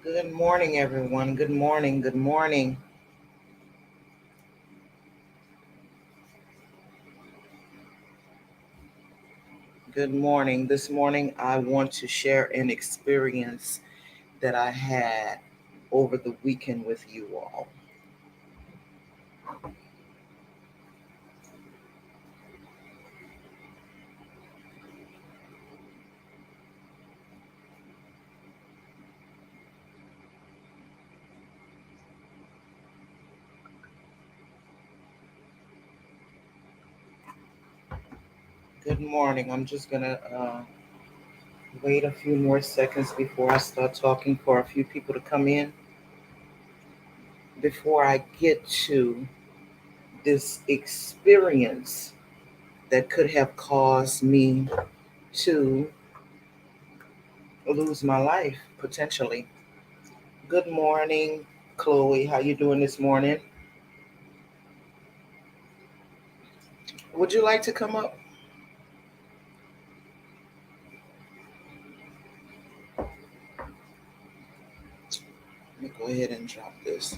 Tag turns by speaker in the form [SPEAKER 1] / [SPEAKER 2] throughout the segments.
[SPEAKER 1] Good morning, everyone. Good morning. Good morning. Good morning. This morning, I want to share an experience that I had over the weekend with you all. Good morning. I'm just going to wait a few more seconds before I start talking for a few people to come in. Before I get to this experience that could have caused me to lose my life potentially. Good morning, Chloe. How you doing this morning? Would you like to come up? Let me go ahead and drop this.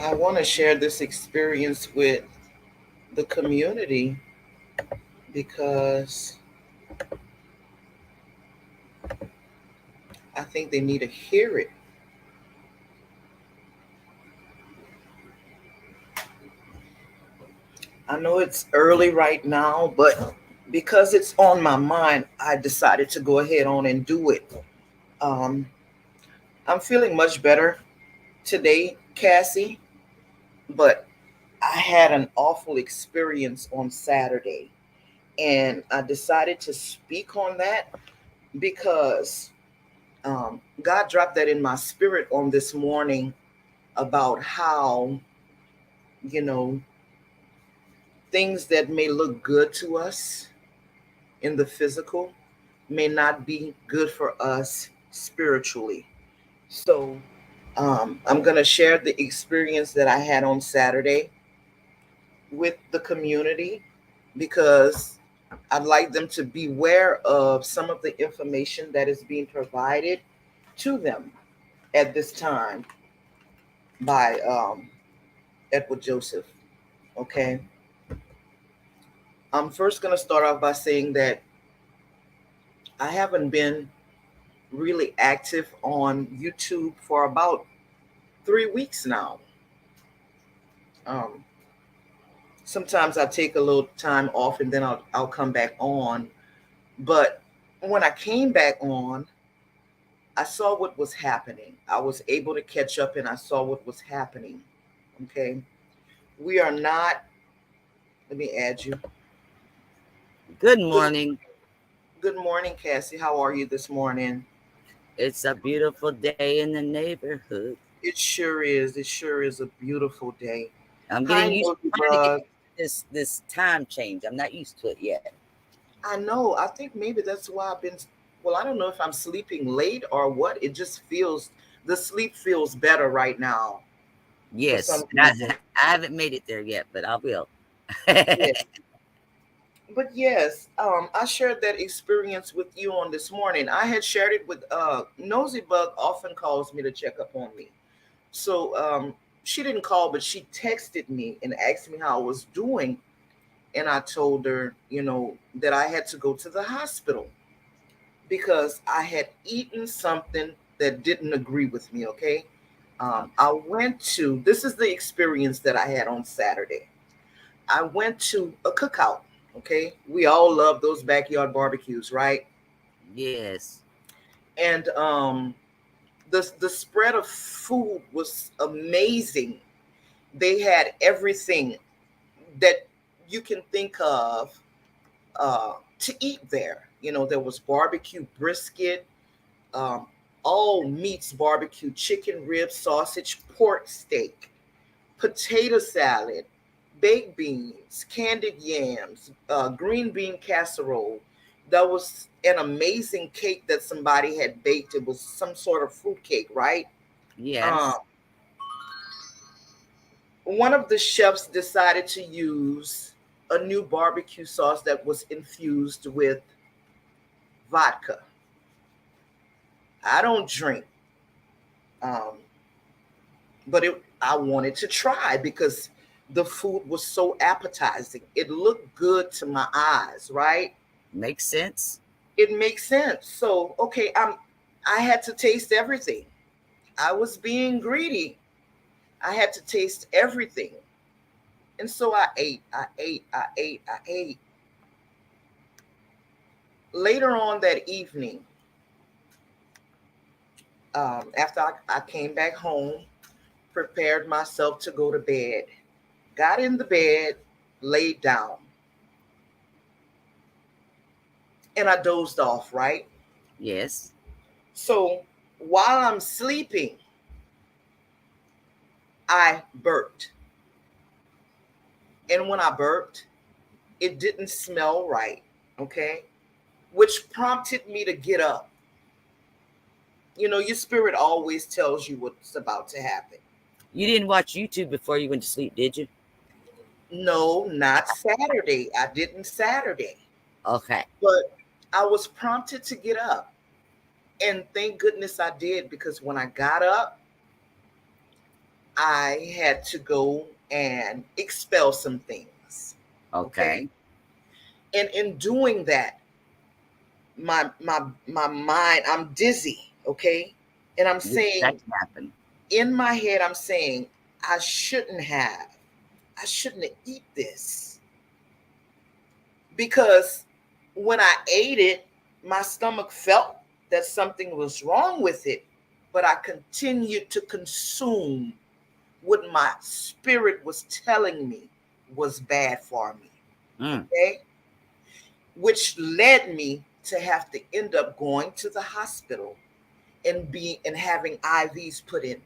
[SPEAKER 1] I want to share this experience with the community because I think they need to hear it. I know it's early right now, but because it's on my mind, I decided to go ahead on and do it. Um, I'm feeling much better today, Cassie, but I had an awful experience on Saturday, and I decided to speak on that because God dropped that in my spirit on this morning about how, you know, things that may look good to us in the physical may not be good for us spiritually. So I'm going to share the experience that I had on Saturday with the community because I'd like them to beware of some of the information that is being provided to them at this time by Edward Joseph. Okay. I'm first going to start off by saying that I haven't been really active on YouTube for about 3 weeks now. Um, Sometimes I take a little time off and then I'll come back on. But when I came back on, I saw what was happening. I was able to catch up and I saw what was happening. Okay. We are not, let me add you.
[SPEAKER 2] Good
[SPEAKER 1] Good,
[SPEAKER 2] morning.
[SPEAKER 1] good morning, Cassie. How are you this morning?
[SPEAKER 2] It's a beautiful day in the neighborhood.
[SPEAKER 1] It sure is. It sure is a beautiful day.
[SPEAKER 2] I'm
[SPEAKER 1] Hi,
[SPEAKER 2] getting used
[SPEAKER 1] Nosy
[SPEAKER 2] trying to get
[SPEAKER 1] Bug.
[SPEAKER 2] this time change. I'm not used to it yet.
[SPEAKER 1] I know. I think maybe that's why I've been. Well, I don't know if I'm sleeping late or what. It just feels the sleep feels better right now for some
[SPEAKER 2] Yes, and
[SPEAKER 1] reason.
[SPEAKER 2] I haven't made it there yet, but I will.
[SPEAKER 1] Yeah, but yes, I shared that experience with you on this morning. I had shared it with Nosy Bug. Often calls me to check up on me, so she didn't call, but she texted me and asked me how I was doing, and I told her, that I had to go to the hospital because I had eaten something that didn't agree with me. Okay. I went to, this is the experience that I had on Saturday. I went to a cookout. Okay. We all love those backyard barbecues, right?
[SPEAKER 2] Yes.
[SPEAKER 1] And the spread of food was amazing. They had everything that you can think of to eat there. There was barbecue brisket, um, all meats barbecue, chicken ribs, sausage, pork steak, potato salad, baked beans, candied yams, green bean casserole. That was an amazing cake that somebody had baked. It was some sort of fruit cake, right? Um,
[SPEAKER 2] Yes.
[SPEAKER 1] One of the chefs decided to use a new barbecue sauce that was infused with vodka. I don't drink, um, but I wanted to try because the food was so appetizing. It looked good to my eyes, right?
[SPEAKER 2] Makes sense.
[SPEAKER 1] It makes sense. So, okay, I had to taste everything. I was being greedy. I had to taste everything. And so I ate. Later on that evening, after I came back home, prepared myself to go to bed, got in the bed, laid down, and I dozed off, right?
[SPEAKER 2] Yes.
[SPEAKER 1] So while I'm sleeping, I burped. And when I burped, it didn't smell right, okay? Which prompted me to get up. You know, your spirit always tells you what's about to happen.
[SPEAKER 2] You didn't watch YouTube before you went to sleep, did you?
[SPEAKER 1] No, not Saturday. I didn't Saturday.
[SPEAKER 2] Okay.
[SPEAKER 1] But I was prompted to get up. And thank goodness I did, because when I got up, I had to go and expel some things.
[SPEAKER 2] Okay.
[SPEAKER 1] And in doing that, my mind, I'm dizzy, okay? And I'm
[SPEAKER 2] That
[SPEAKER 1] saying,
[SPEAKER 2] can happen.
[SPEAKER 1] in my head, I'm saying, I shouldn't have. I shouldn't have eat this. Because when I ate it, my stomach felt that something was wrong with it, but I continued to consume what my spirit was telling me was bad for me. Okay? Which led me to have to end up going to the hospital and having IVs put in.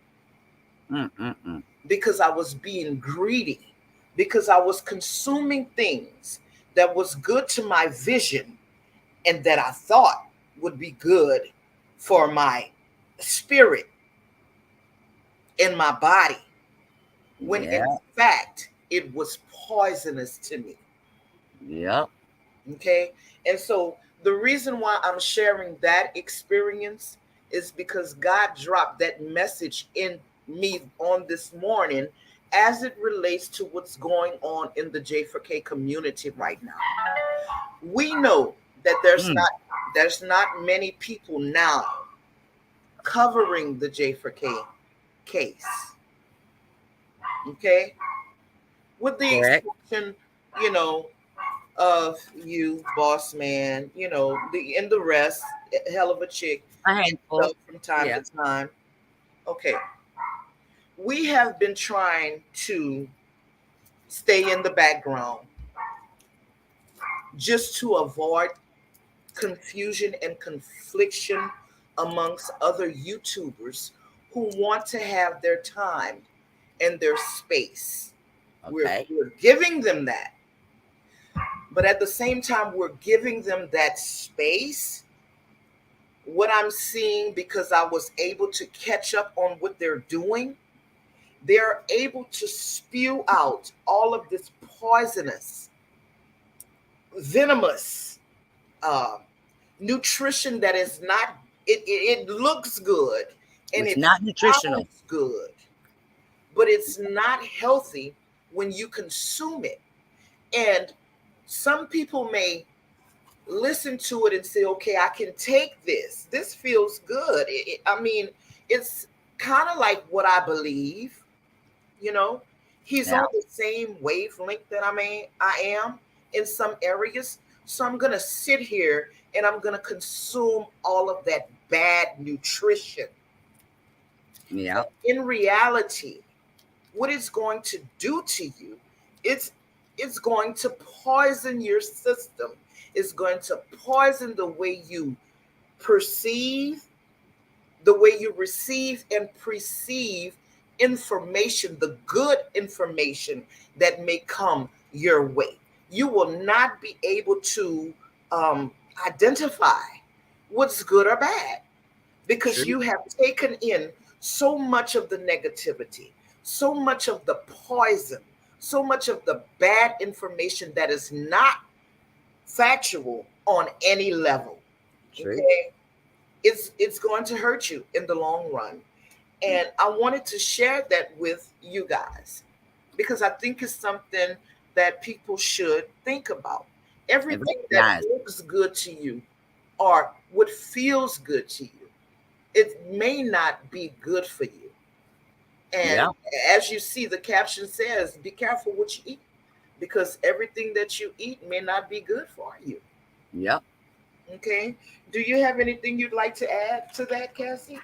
[SPEAKER 1] Because I was being greedy, because I was consuming things that was good to my vision and that I thought would be good for my spirit and my body, when in fact it was poisonous to me.
[SPEAKER 2] Yep.
[SPEAKER 1] Okay. And so the reason why I'm sharing that experience is because God dropped that message in me on this morning as it relates to what's going on in the J4K community right now. We know that there's not many people now covering the J4K case. Okay? With the exception, you know, of you, boss man, you know, the rest, hell of a chick,
[SPEAKER 2] a handful
[SPEAKER 1] from time to time. Okay. We have been trying to stay in the background just to avoid confusion and confliction amongst other YouTubers who want to have their time and their space.
[SPEAKER 2] Okay.
[SPEAKER 1] We're giving them that. But at the same time, we're giving them that space. What I'm seeing, because I was able to catch up on what they're doing, they're able to spew out all of this poisonous, venomous nutrition that is not, it looks good and it's not nutritional, good, but it's not healthy when you consume it. And some people may listen to it and say, okay, I can take this. This feels good. I mean, it's kind of like what I believe, you know. He's on the same wavelength that I am in some areas. So I'm going to sit here and I'm going to consume all of that bad nutrition.
[SPEAKER 2] Yeah.
[SPEAKER 1] In reality, what it's going to do to you, it's going to poison your system. It's going to poison the way you perceive, the way you receive and perceive information, the good information that may come your way. You will not be able to identify what's good or bad, because you have taken in so much of the negativity, so much of the poison, so much of the bad information that is not factual on any level.
[SPEAKER 2] True.
[SPEAKER 1] Okay, it's going to hurt you in the long run. And I wanted to share that with you guys because I think it's something that people should think about.
[SPEAKER 2] And
[SPEAKER 1] Everything that
[SPEAKER 2] recognize.
[SPEAKER 1] looks good to you or what feels good to you, it may not be good for you.
[SPEAKER 2] Yeah.
[SPEAKER 1] And as you see, the caption says, be careful what you eat because everything that you eat may not be good for you.
[SPEAKER 2] Yep.
[SPEAKER 1] Okay. Do you have anything you'd like to add to that, Cassie?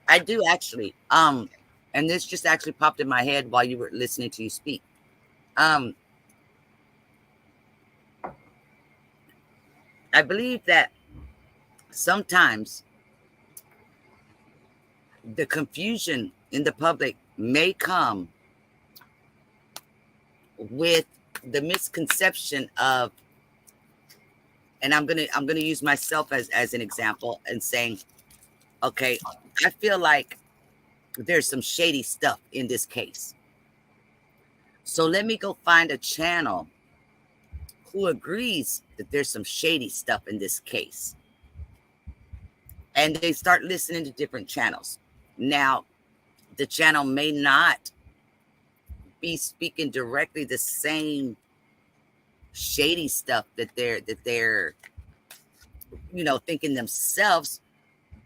[SPEAKER 2] I do actually. And this just actually popped in my head while you were listening to you speak. Um, I believe that sometimes the confusion in the public may come with the misconception of, and I'm gonna use myself as an example and saying, okay, I feel like there's some shady stuff in this case. So let me go find a channel who agrees that there's some shady stuff in this case. And they start listening to different channels. Now, the channel may not be speaking directly the same shady stuff that they're thinking themselves,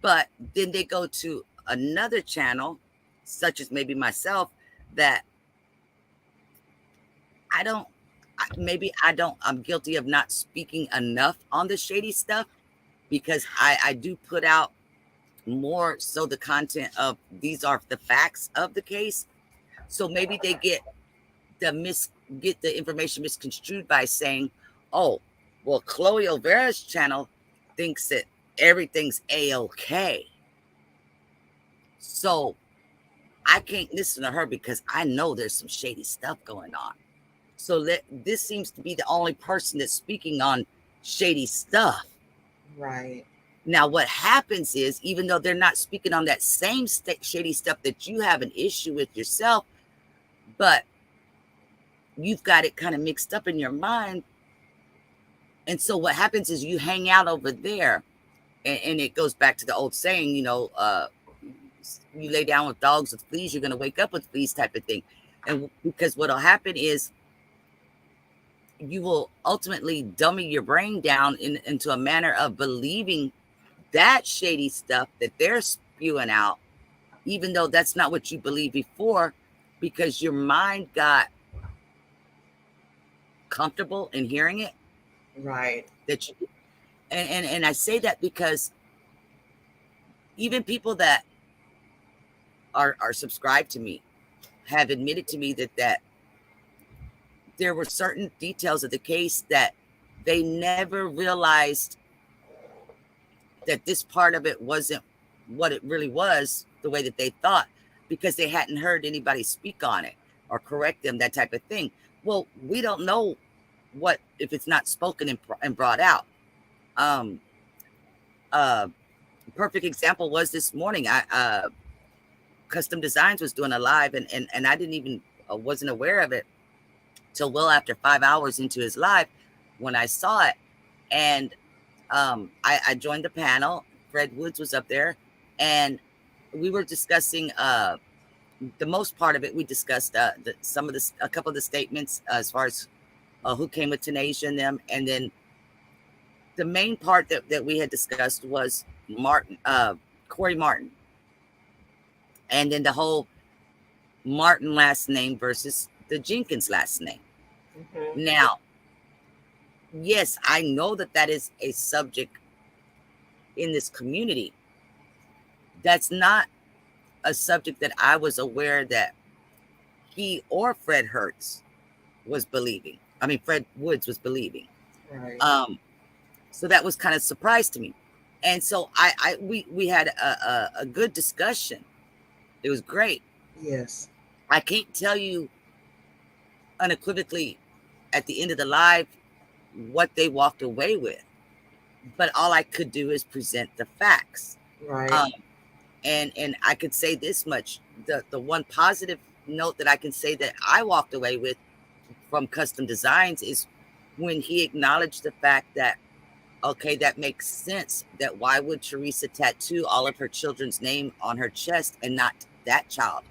[SPEAKER 2] but then they go to another channel, such as maybe myself, that I don't maybe I don't I'm guilty of not speaking enough on the shady stuff because I do put out more so the content of these are the facts of the case. So maybe they get the information misconstrued by saying, oh, well, Chloe Overa's channel thinks that everything's a-okay. So I can't listen to her because I know there's some shady stuff going on. So this seems to be the only person that's speaking on shady stuff.
[SPEAKER 1] Right.
[SPEAKER 2] Now, what happens is, even though they're not speaking on that same shady stuff that you have an issue with yourself, but you've got it kind of mixed up in your mind. And so what happens is you hang out over there, and it goes back to the old saying, you lay down with dogs with fleas, you're going to wake up with fleas type of thing. And because what'll happen is you will ultimately dummy your brain down into a manner of believing that shady stuff that they're spewing out, even though that's not what you believed before, because your mind got comfortable in hearing it.
[SPEAKER 1] Right.
[SPEAKER 2] And I say that because even people that are subscribed to me have admitted to me that there were certain details of the case that they never realized that this part of it wasn't what it really was, the way that they thought, because they hadn't heard anybody speak on it or correct them, that type of thing. Well, we don't know what if it's not spoken and brought out. Perfect example was this morning. Custom Designs was doing a live, and I didn't even wasn't aware of it till well after 5 hours into his live when I saw it. And I joined the panel. Fred Woods was up there, and we were discussing the most part of it. We discussed a couple of the statements as far as who came with Tenacia and them, and then the main part that we had discussed was Corey Martin, and then the whole Martin last name versus the Jenkins last name. Mm-hmm. Now, yes, I know that is a subject in this community. That's not a subject that I was aware that he or Fred Hertz was believing. I mean, Fred Woods was believing.
[SPEAKER 1] Right.
[SPEAKER 2] So that was kind of a surprise to me. And so we had a good discussion. It was great.
[SPEAKER 1] Yes.
[SPEAKER 2] I can't tell you unequivocally at the end of the live what they walked away with, but all I could do is present the facts.
[SPEAKER 1] Right.
[SPEAKER 2] And I could say this much: the one positive note that I can say that I walked away with from Custom Designs is when he acknowledged the fact that, okay, that makes sense. That why would Teresa tattoo all of her children's name on her chest and not that child,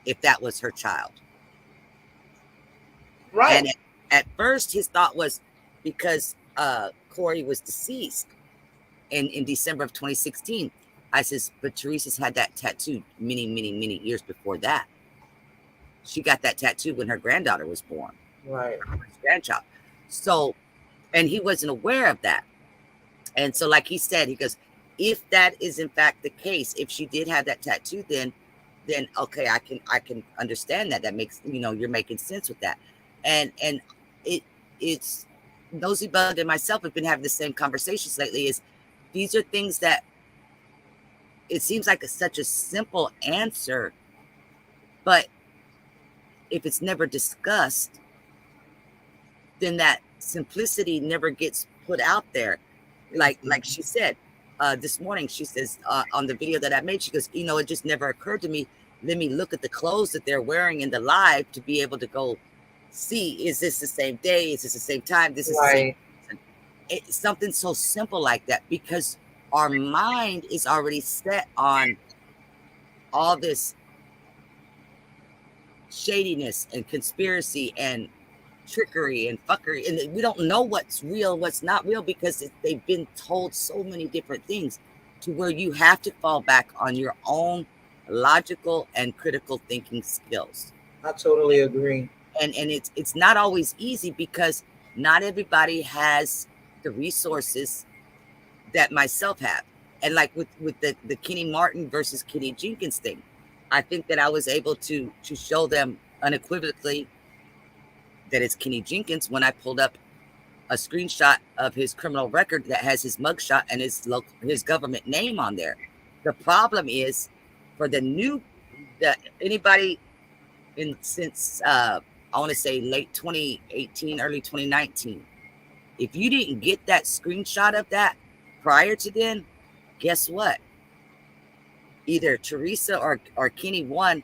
[SPEAKER 2] if that was her child?
[SPEAKER 1] Right.
[SPEAKER 2] And at first, his thought was because Corey was deceased in December of 2016. I says, but Teresa's had that tattoo many, many, many years before that. She got that tattoo when her granddaughter was born.
[SPEAKER 1] Right.
[SPEAKER 2] Her grandchild. So, and he wasn't aware of that. And so, like he said, he goes, if that is in fact the case, if she did have that tattoo, then okay, I can understand that. That makes, you're making sense with that. And it's Nosy Bug and myself have been having the same conversations lately. Is these are things that it seems like such a simple answer, but if it's never discussed, then that simplicity never gets put out there. Like she said this morning, she says on the video that I made, she goes, it just never occurred to me. Let me look at the clothes that they're wearing in the live to be able to go see, is this the same day? Is this the same time? This is
[SPEAKER 1] right.
[SPEAKER 2] It's something so simple like that, because our mind is already set on all this shadiness and conspiracy and trickery and fuckery, and we don't know what's real, what's not real, because they've been told so many different things, to where you have to fall back on your own logical and critical thinking skills.
[SPEAKER 1] I totally agree.
[SPEAKER 2] And it's not always easy, because not everybody has the resources that myself have. And like with the Kenny Martin versus Kenny Jenkins thing, I think that I was able to show them unequivocally that it's Kenny Jenkins when I pulled up a screenshot of his criminal record that has his mugshot and his government name on there. The problem is, for anybody since I want to say late 2018, early 2019, if you didn't get that screenshot of that prior to then, guess what? Either Teresa or Kenny one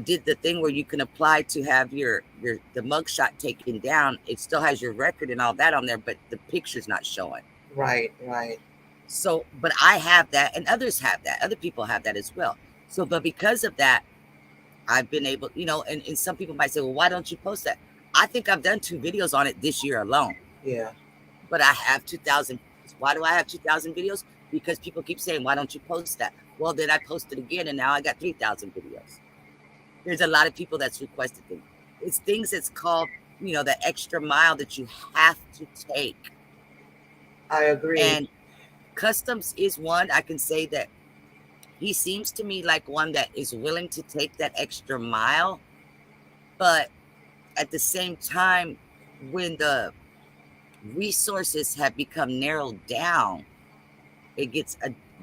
[SPEAKER 2] did the thing where you can apply to have the mugshot taken down. It still has your record and all that on there, but the picture's not showing.
[SPEAKER 1] Right.
[SPEAKER 2] So, but I have that, and others have that. Other people have that as well. So, but because of that, I've been able, and some people might say, well, why don't you post that? I think I've done 2 videos on it this year alone.
[SPEAKER 1] Yeah.
[SPEAKER 2] But I have 2,000. Why do I have 2,000 videos? Because people keep saying, why don't you post that? Well, then I posted again, and now I got 3,000 videos. There's a lot of people that's requested things. It's things that's called, that extra mile that you have to take.
[SPEAKER 1] I agree.
[SPEAKER 2] And Customs is one. I can say that he seems to me like one that is willing to take that extra mile. But at the same time, when the resources have become narrowed down, it gets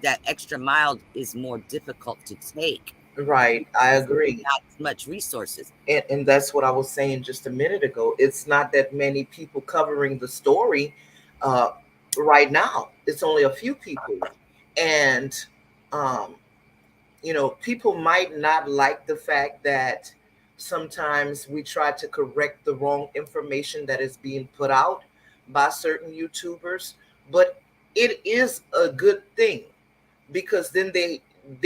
[SPEAKER 2] that extra mile is more difficult to take.
[SPEAKER 1] Right. I agree.
[SPEAKER 2] Not as much resources.
[SPEAKER 1] And that's what I was saying just a minute ago. It's not that many people covering the story right now. It's only a few people. And, people might not like the fact that sometimes we try to correct the wrong information that is being put out by certain YouTubers, but it is a good thing, because then they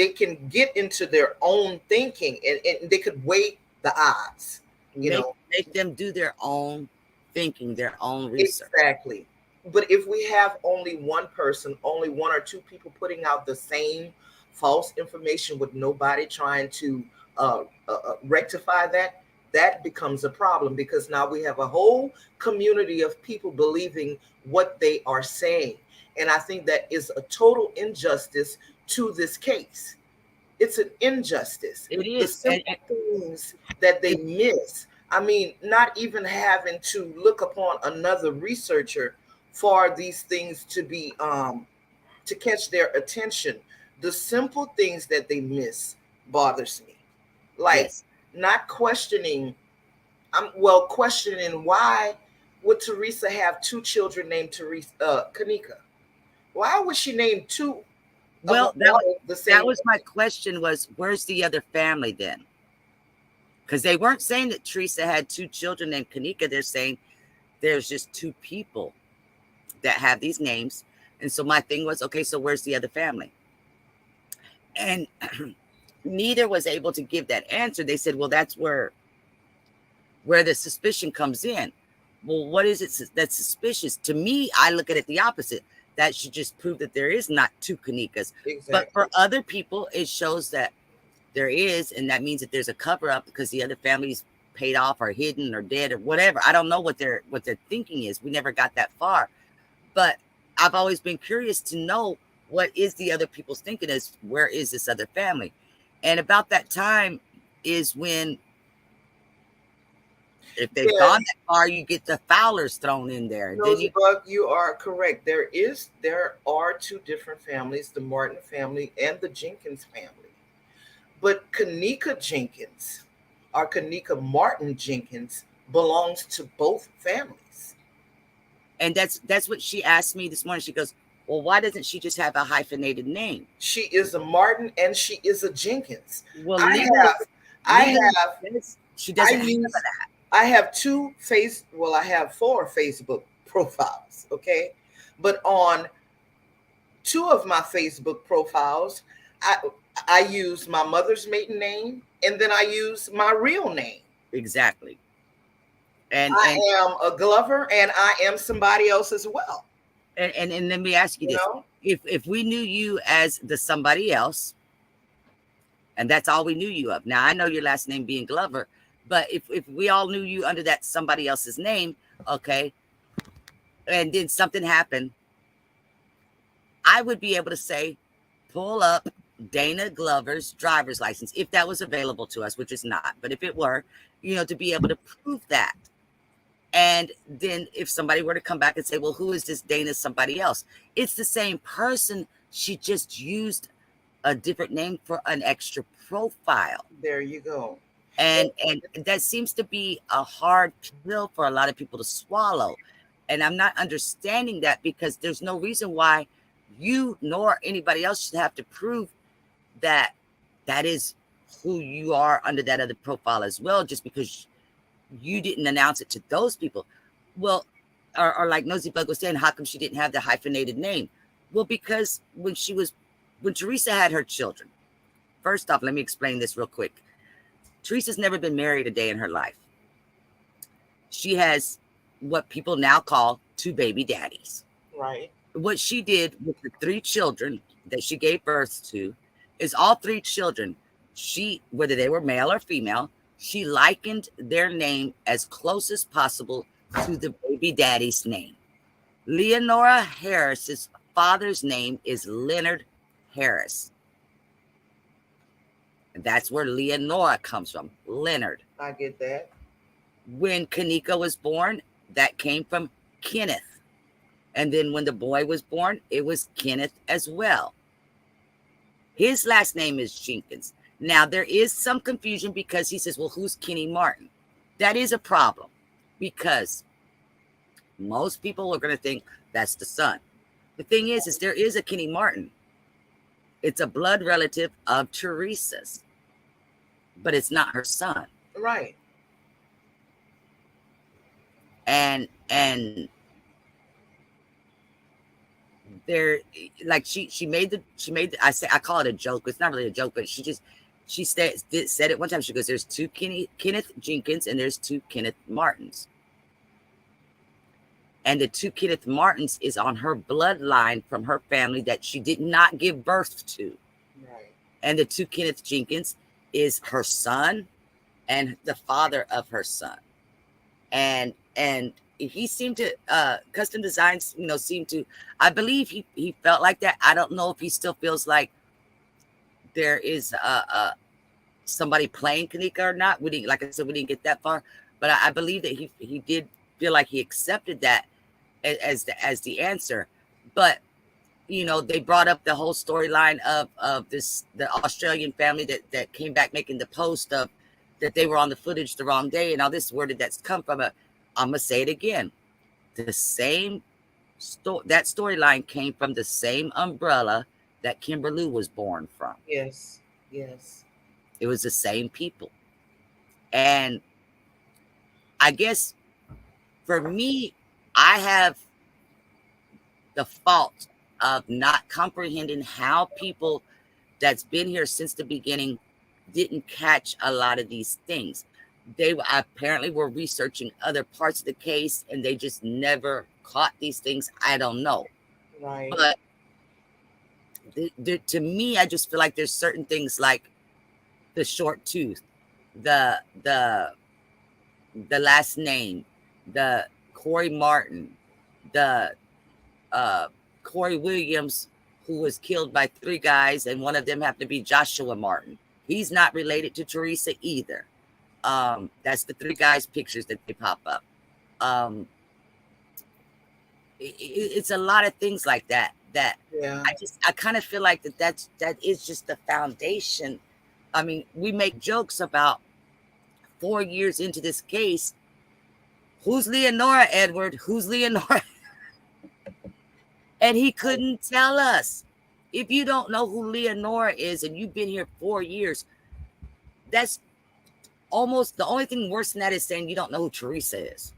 [SPEAKER 1] can get into their own thinking, and they could weigh the odds,
[SPEAKER 2] make them do their own thinking, their own research.
[SPEAKER 1] Exactly. But if we have only one person, only 1 or 2 people putting out the same false information with nobody trying to rectify that becomes a problem, because now we have a whole community of people believing what they are saying. And I think that is a total injustice to this case. It's an injustice.
[SPEAKER 2] It is.
[SPEAKER 1] The simple things that they miss. I mean, not even having to look upon another researcher for these things to be to catch their attention. The simple things that they miss bothers me. Like, yes. Not questioning. Questioning why would Teresa have 2 children named Kanika? Why would she name 2?
[SPEAKER 2] Well, that was my question, was where's the other family then? Because they weren't saying that Teresa had 2 children named Kanika. They're saying there's just 2 people that have these names. And so my thing was, okay, so where's the other family? And neither was able to give that answer. They said, well, that's where the suspicion comes in. Well, what is it that's suspicious? To me, I look at it the opposite. That should just prove that there is not 2 Kanikas. Exactly. But for other people, it shows that there is, and that means that there's a cover-up because the other family's paid off or hidden or dead or whatever. I don't know what their thinking is. We never got that far. But I've always been curious to know what is the other people's thinking is, where is this other family? And about that time is when, if they've gone that far, you get the Fowlers thrown in there.
[SPEAKER 1] Rosebud, you are correct. There are 2 different families, the Martin family and the Jenkins family. But Kanika Jenkins, or Kanika Martin Jenkins, belongs to both families.
[SPEAKER 2] And that's what she asked me this morning. She goes, well, why doesn't she just have a hyphenated name?
[SPEAKER 1] She is a Martin and she is a Jenkins.
[SPEAKER 2] Well, she doesn't have that.
[SPEAKER 1] I have 4 Facebook profiles, okay? But on 2 of my Facebook profiles, I use my mother's maiden name and then I use my real name.
[SPEAKER 2] Exactly. And
[SPEAKER 1] I am a Glover and I am somebody else as well.
[SPEAKER 2] And let me ask you this. If we knew you as the somebody else, and that's all we knew you of. Now, I know your last name being Glover, but if we all knew you under that somebody else's name, okay, and then something happened, I would be able to say, pull up Dana Glover's driver's license, if that was available to us, which is not. But if it were, to be able to prove that. And then if somebody were to come back and say, well, who is this Dana somebody else? It's the same person. She just used a different name for an extra profile.
[SPEAKER 1] There you go.
[SPEAKER 2] And that seems to be a hard pill for a lot of people to swallow. And I'm not understanding that, because there's no reason why you nor anybody else should have to prove that that is who you are under that other profile as well, just because you didn't announce it to those people. Well, or like Nosy Bug was saying, how come she didn't have the hyphenated name? Well, because when Teresa had her children, first off, let me explain this real quick. Teresa's never been married a day in her life. She has what people now call 2 baby daddies.
[SPEAKER 1] Right.
[SPEAKER 2] What she did with the 3 children that she gave birth to is all 3 children, whether they were male or female, she likened their name as close as possible to the baby daddy's name. Leonora Harris's father's name is Leonard Harris. And that's where Leonora comes from, Leonard.
[SPEAKER 1] I get that.
[SPEAKER 2] When Kanika was born, that came from Kenneth. And then when the boy was born, it was Kenneth as well. His last name is Jenkins. Now, there is some confusion because he says, well, who's Kenny Martin? That is a problem, because most people are going to think that's the son. The thing is there is a Kenny Martin. It's a blood relative of Teresa's, but it's not her son.
[SPEAKER 1] Right.
[SPEAKER 2] And there, like she made I call it a joke. It's not really a joke, but she said it one time. She goes, there's 2 Kenneth Jenkins and there's 2 Kenneth Martins. And the 2 Kenneth Martins is on her bloodline from her family that she did not give birth to.
[SPEAKER 1] Right.
[SPEAKER 2] And the 2 Kenneth Jenkins is her son and the father of her son. And he seemed to, Custom Designs, seemed to, I believe he felt like that. I don't know if he still feels like there is somebody playing Kanika or not. We didn't, like I said, we didn't get that far, but I believe that he did feel like he accepted that as the answer. But they brought up the whole storyline of the Australian family that came back making the post of that they were on the footage the wrong day, and all this. Where did that come from? I'm gonna say it again. The same that storyline came from the same umbrella that Kimberly was born from.
[SPEAKER 1] Yes.
[SPEAKER 2] It was the same people. And I guess for me, I have the fault of not comprehending how people that's been here since the beginning didn't catch a lot of these things. They apparently were researching other parts of the case and they just never caught these things. I don't know.
[SPEAKER 1] Right.
[SPEAKER 2] But to me, I just feel like there's certain things like the short tooth, the last name, the Corey Martin, the Corey Williams, who was killed by 3 guys, and one of them happened to be Joshua Martin. He's not related to Teresa either. That's the 3 guys' pictures that they pop up. It's a lot of things like that.
[SPEAKER 1] Yeah.
[SPEAKER 2] I kind of feel like that is just the foundation. I mean, we make jokes about 4 years into this case. Who's Leonora, Edward? Who's Leonora? And he couldn't tell us. If you don't know who Leonora is and you've been here 4 years, that's almost the only thing worse than that is saying you don't know who Teresa is.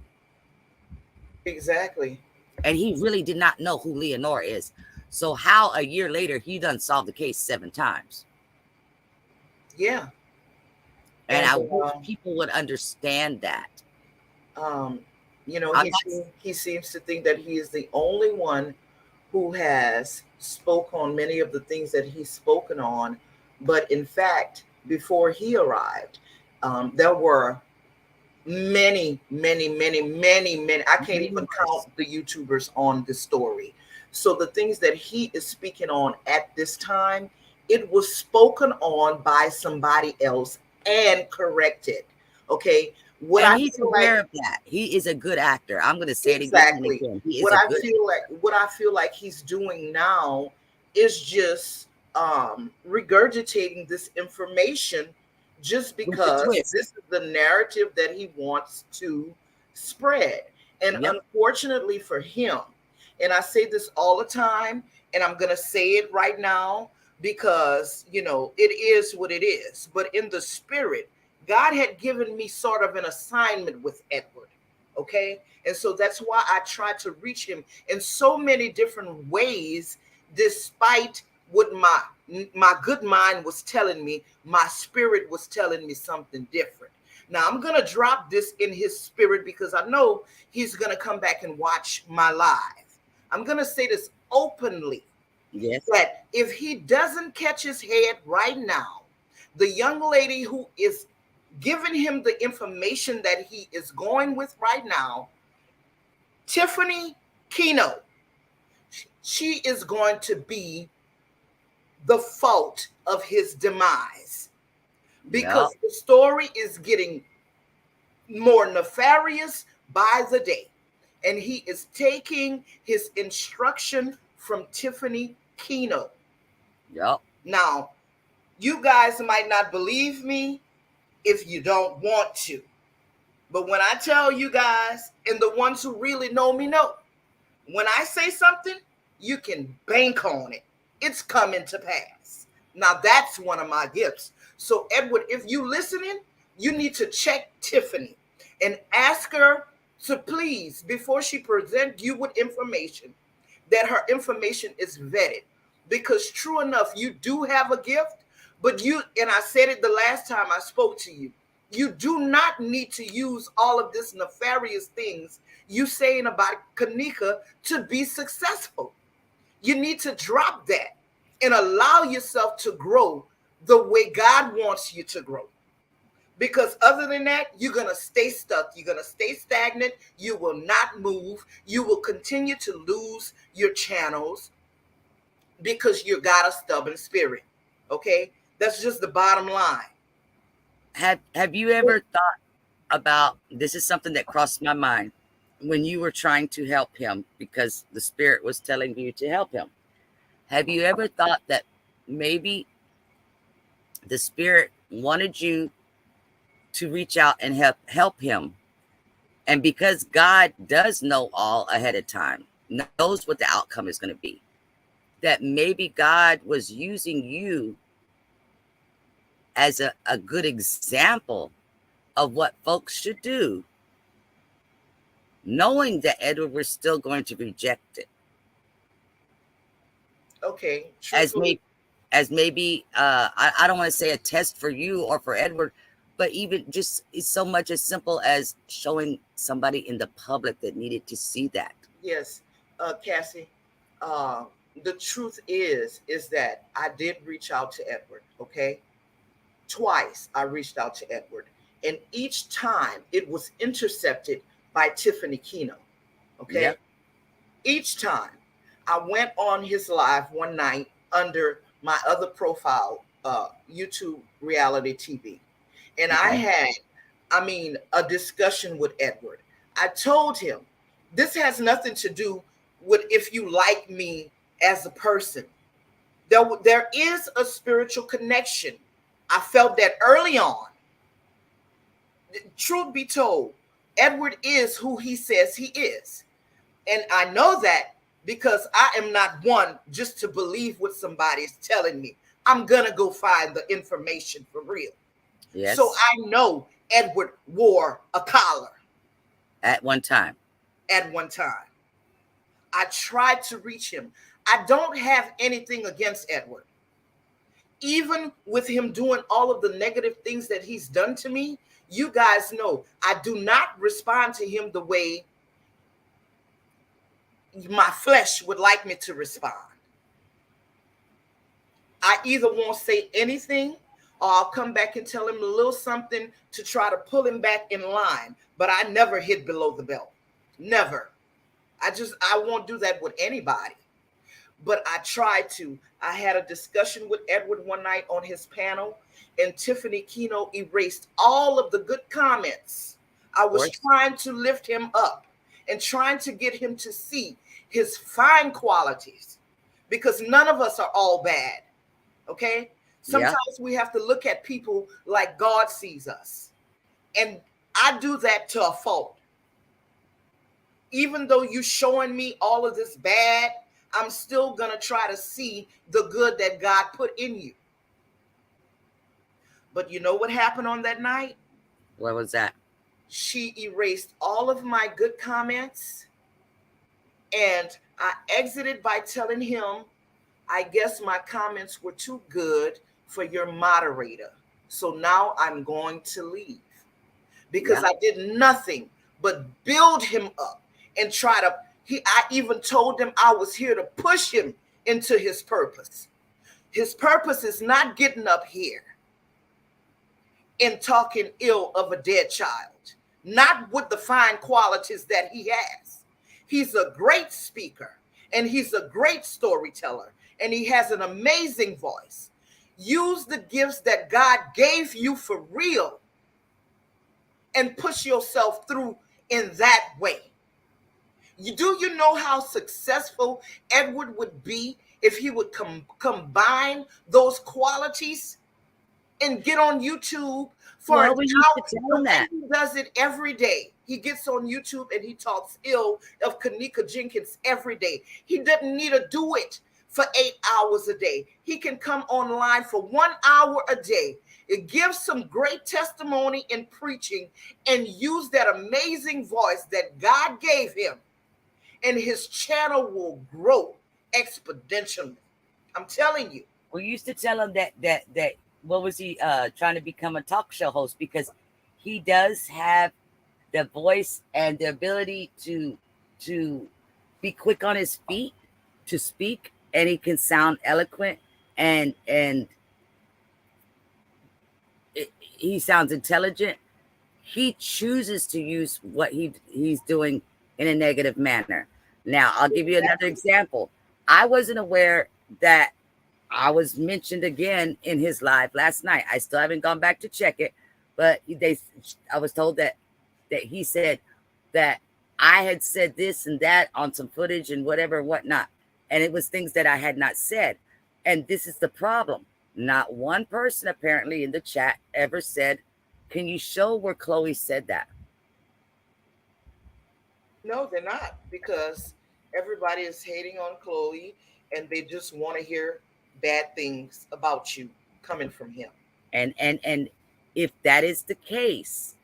[SPEAKER 1] Exactly.
[SPEAKER 2] And he really did not know who Leonora is. So how a year later he done solved the case 7 times?
[SPEAKER 1] Yeah.
[SPEAKER 2] And I wish people would understand that.
[SPEAKER 1] You know, he seems to think that he is the only one who has spoke on many of the things that he's spoken on. But in fact, before he arrived, there were many. I can't even count the YouTubers on the story. So the things that he is speaking on at this time, it was spoken on by somebody else and corrected. Okay.
[SPEAKER 2] He's aware of that. He is a good actor. I'm going to say it again.
[SPEAKER 1] What I feel like he's doing now is just regurgitating this information just because this is the narrative that he wants to spread. And unfortunately for him, and I say this all the time, and I'm going to say it right now because, you know, it is what it is. But in the spirit, God had given me sort of an assignment with Edward, okay? And so that's why I tried to reach him in so many different ways, despite what my good mind was telling me, my spirit was telling me something different. Now, I'm going to drop this in his spirit because I know he's going to come back and watch my live. I'm going to say this openly, that if he doesn't catch his head right now, the young lady who is giving him the information that he is going with right now, Tiffany Keno, she is going to be the fault of his demise because the story is getting more nefarious by the day. And he is taking his instruction from Tiffany Keno. Now, you guys might not believe me if you don't want to. But when I tell you guys, and the ones who really know me know, when I say something, you can bank on it. It's coming to pass. Now, that's one of my gifts. So, Edward, if you listening, you need to check Tiffany and ask her to please, before she present you with information, that her information is vetted. Because true enough, you do have a gift, but you, and I said it the last time I spoke to you, you do not need to use all of this nefarious things you saying about Kanika to be successful. You need to drop that and allow yourself to grow the way God wants you to grow. Because other than that, you're going to stay stuck. You're going to stay stagnant. You will not move. You will continue to lose your channels because you got a stubborn spirit. Okay? That's just the bottom line.
[SPEAKER 2] Have you ever thought about, this is something that crossed my mind when you were trying to help him because the spirit was telling you to help him. Have you ever thought that maybe the spirit wanted you to reach out and help him? And because God does know all ahead of time, knows what the outcome is going to be, that maybe God was using you as a good example of what folks should do, knowing that Edward was still going to reject it.
[SPEAKER 1] Okay,
[SPEAKER 2] As
[SPEAKER 1] truthfully,
[SPEAKER 2] maybe I don't want to say a test for you or for Edward, but even just it's so much as simple as showing somebody in the public that needed to see that.
[SPEAKER 1] yes, Cassie. Uh, the truth is that I did reach out to Edward. Okay, twice I reached out to Edward, and each time it was intercepted by Tiffany Keno. Okay,
[SPEAKER 2] Yep.
[SPEAKER 1] each time I went on his live one night under my other profile, YouTube Reality TV, and I
[SPEAKER 2] Okay.
[SPEAKER 1] had, I mean, a discussion with Edward. I told him this has nothing to do with if you like me as a person. There is a spiritual connection. I felt that early on. Truth be told, Edward is who he says he is. And I know that because I am not one just to believe what somebody is telling me. I'm going to go find the information for real.
[SPEAKER 2] Yes.
[SPEAKER 1] So I know Edward wore a collar
[SPEAKER 2] At one time.
[SPEAKER 1] at one time. I tried to reach him. I don't have anything against Edward. Even with him doing all of the negative things that he's done to me, you guys know I do not respond to him the way my flesh would like me to respond. I either won't say anything or I'll come back and tell him a little something to try to pull him back in line. But I never hit below the belt. Never. I won't do that with anybody. But I tried to. I had a discussion with Edward one night on his panel, and Tiffany Keno erased all of the good comments. I was trying to lift him up and trying to get him to see his fine qualities, because none of us are all bad. Okay? Sometimes we have to look at people like God sees us. And I do that to a fault. Even though you're showing me all of this bad, I'm still going to try to see the good that God put in you. But you know what happened on that night?
[SPEAKER 2] What was that?
[SPEAKER 1] She erased all of my good comments, and I exited by telling him, I guess my comments were too good for your moderator. So now I'm going to leave, because I did nothing but build him up and try to, I even told him I was here to push him into his purpose. His purpose is not getting up here and talking ill of a dead child, not with the fine qualities that he has. He's a great speaker and he's a great storyteller and he has an amazing voice. Use the gifts that God gave you for real and push yourself through in that way. Do you know how successful Edward would be if he would combine those qualities and get on YouTube for an hour? He does it every day. He gets on YouTube and he talks ill of Kenneka Jenkins every day. He doesn't need to do it for 8 hours a day. He can come online for 1 hour a day. It gives some great testimony in preaching and use that amazing voice that God gave him, and his channel will grow exponentially. I'm telling you.
[SPEAKER 2] We used to tell him that what was he trying to become a talk show host, because he does have the voice and the ability to be quick on his feet to speak, and he can sound eloquent and he sounds intelligent. He chooses to use what he's doing in a negative manner. Now, I'll give you another example. I wasn't aware that I was mentioned again in his live last night. I still haven't gone back to check it, but I was told that he said that I had said this and that on some footage and whatever, whatnot. And it was things that I had not said. And this is the problem. Not one person apparently in the chat ever said, can you show where Chloe said that?
[SPEAKER 1] No, they're not, because everybody is hating on Chloe and they just want to hear bad things about you coming from him.
[SPEAKER 2] And if that is the case,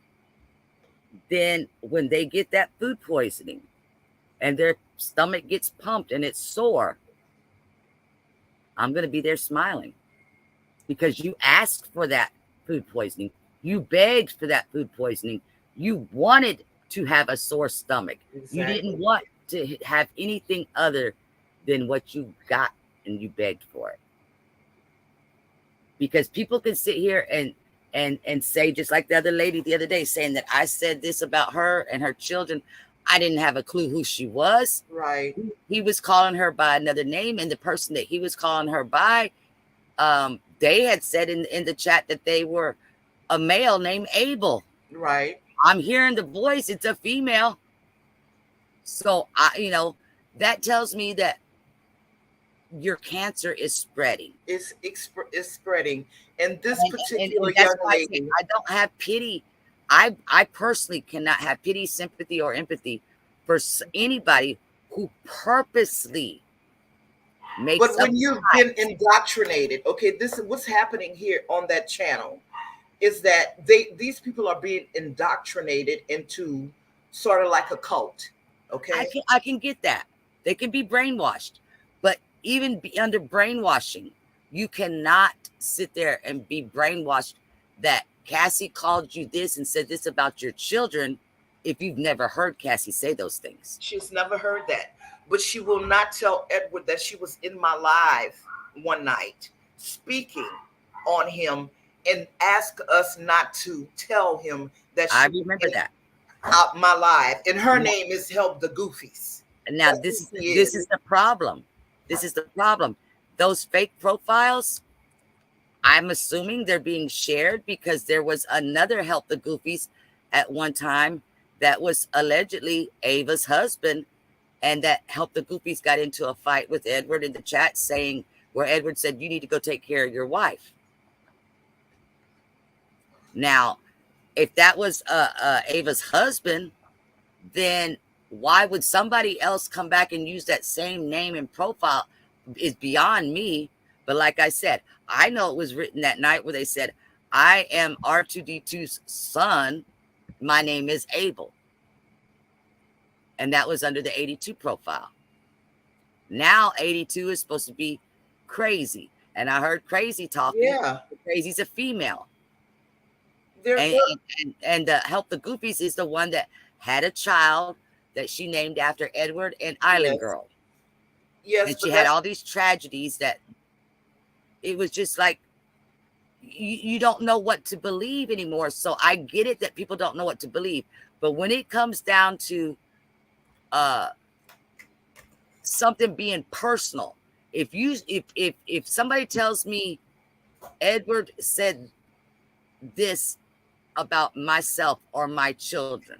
[SPEAKER 2] then when they get that food poisoning and their stomach gets pumped and it's sore, I'm going to be there smiling because you asked for that food poisoning. You begged for that food poisoning. You wanted to have a sore stomach.
[SPEAKER 1] Exactly.
[SPEAKER 2] You didn't want to have anything other than what you got, and you begged for it. Because people can sit here and say, just like the other lady the other day saying that I said this about her and her children. I didn't have a clue who she was.
[SPEAKER 1] Right.
[SPEAKER 2] He was calling her by another name, and the person that he was calling her by, they had said in the chat that they were a male named Abel.
[SPEAKER 1] Right.
[SPEAKER 2] I'm hearing the voice. It's a female. So that tells me that your cancer is spreading.
[SPEAKER 1] It's spreading. And this particular
[SPEAKER 2] that's
[SPEAKER 1] young lady,
[SPEAKER 2] I don't have pity. I personally cannot have pity, sympathy, or empathy for anybody who purposely makes.
[SPEAKER 1] But when you've been indoctrinated, okay, this is what's happening here on that channel, is that these people are being indoctrinated into sort of like a cult. Okay,
[SPEAKER 2] I can get that. They can be brainwashed, but even under brainwashing, you cannot sit there and be brainwashed that Cassie called you this and said this about your children if you've never heard Cassie say those things.
[SPEAKER 1] She's never heard that. But she will not tell Edward that she was in my live one night speaking on him and ask us not to tell him that she
[SPEAKER 2] I remember that.
[SPEAKER 1] Out my live. And her name is Help the Goofies.
[SPEAKER 2] Now this is the problem. This is the problem. Those fake profiles, I'm assuming they're being shared because there was another Help the Goofies at one time that was allegedly Ava's husband, and that Help the Goofies got into a fight with Edward in the chat saying, where Edward said, you need to go take care of your wife. Now, if that was Ava's husband, then why would somebody else come back and use that same name and profile? Is beyond me. But like I said, I know it was written that night where they said, I am R2D2's son. My name is Abel. And that was under the 82 profile. Now 82 is supposed to be Crazy. And I heard Crazy talking.
[SPEAKER 1] Yeah.
[SPEAKER 2] Crazy's a female.
[SPEAKER 1] And
[SPEAKER 2] the Help the Goofies is the one that had a child that she named after Edward and Island Girl.
[SPEAKER 1] Yes.
[SPEAKER 2] And she had all these tragedies that it was just like, you don't know what to believe anymore. So I get it that people don't know what to believe. But when it comes down to something being personal, if somebody tells me Edward said this about myself or my children,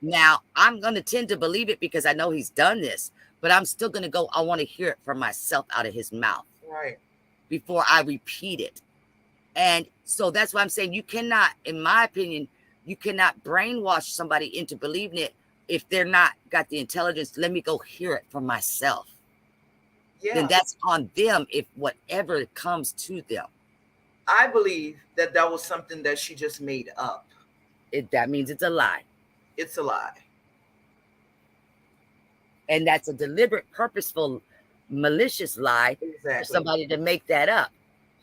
[SPEAKER 2] now I'm going to tend to believe it because I know he's done this, but I'm still going to go, I want to hear it for myself out of his mouth.
[SPEAKER 1] Right.
[SPEAKER 2] Before I repeat it. And so that's why I'm saying you cannot, in my opinion, you cannot brainwash somebody into believing it if they're not got the intelligence. Let me go hear it for myself. Yeah. Then that's on them if whatever comes to them.
[SPEAKER 1] I believe that was something that she just made up.
[SPEAKER 2] That means it's a lie.
[SPEAKER 1] It's a lie.
[SPEAKER 2] And that's a deliberate, purposeful, malicious lie for somebody to make that up,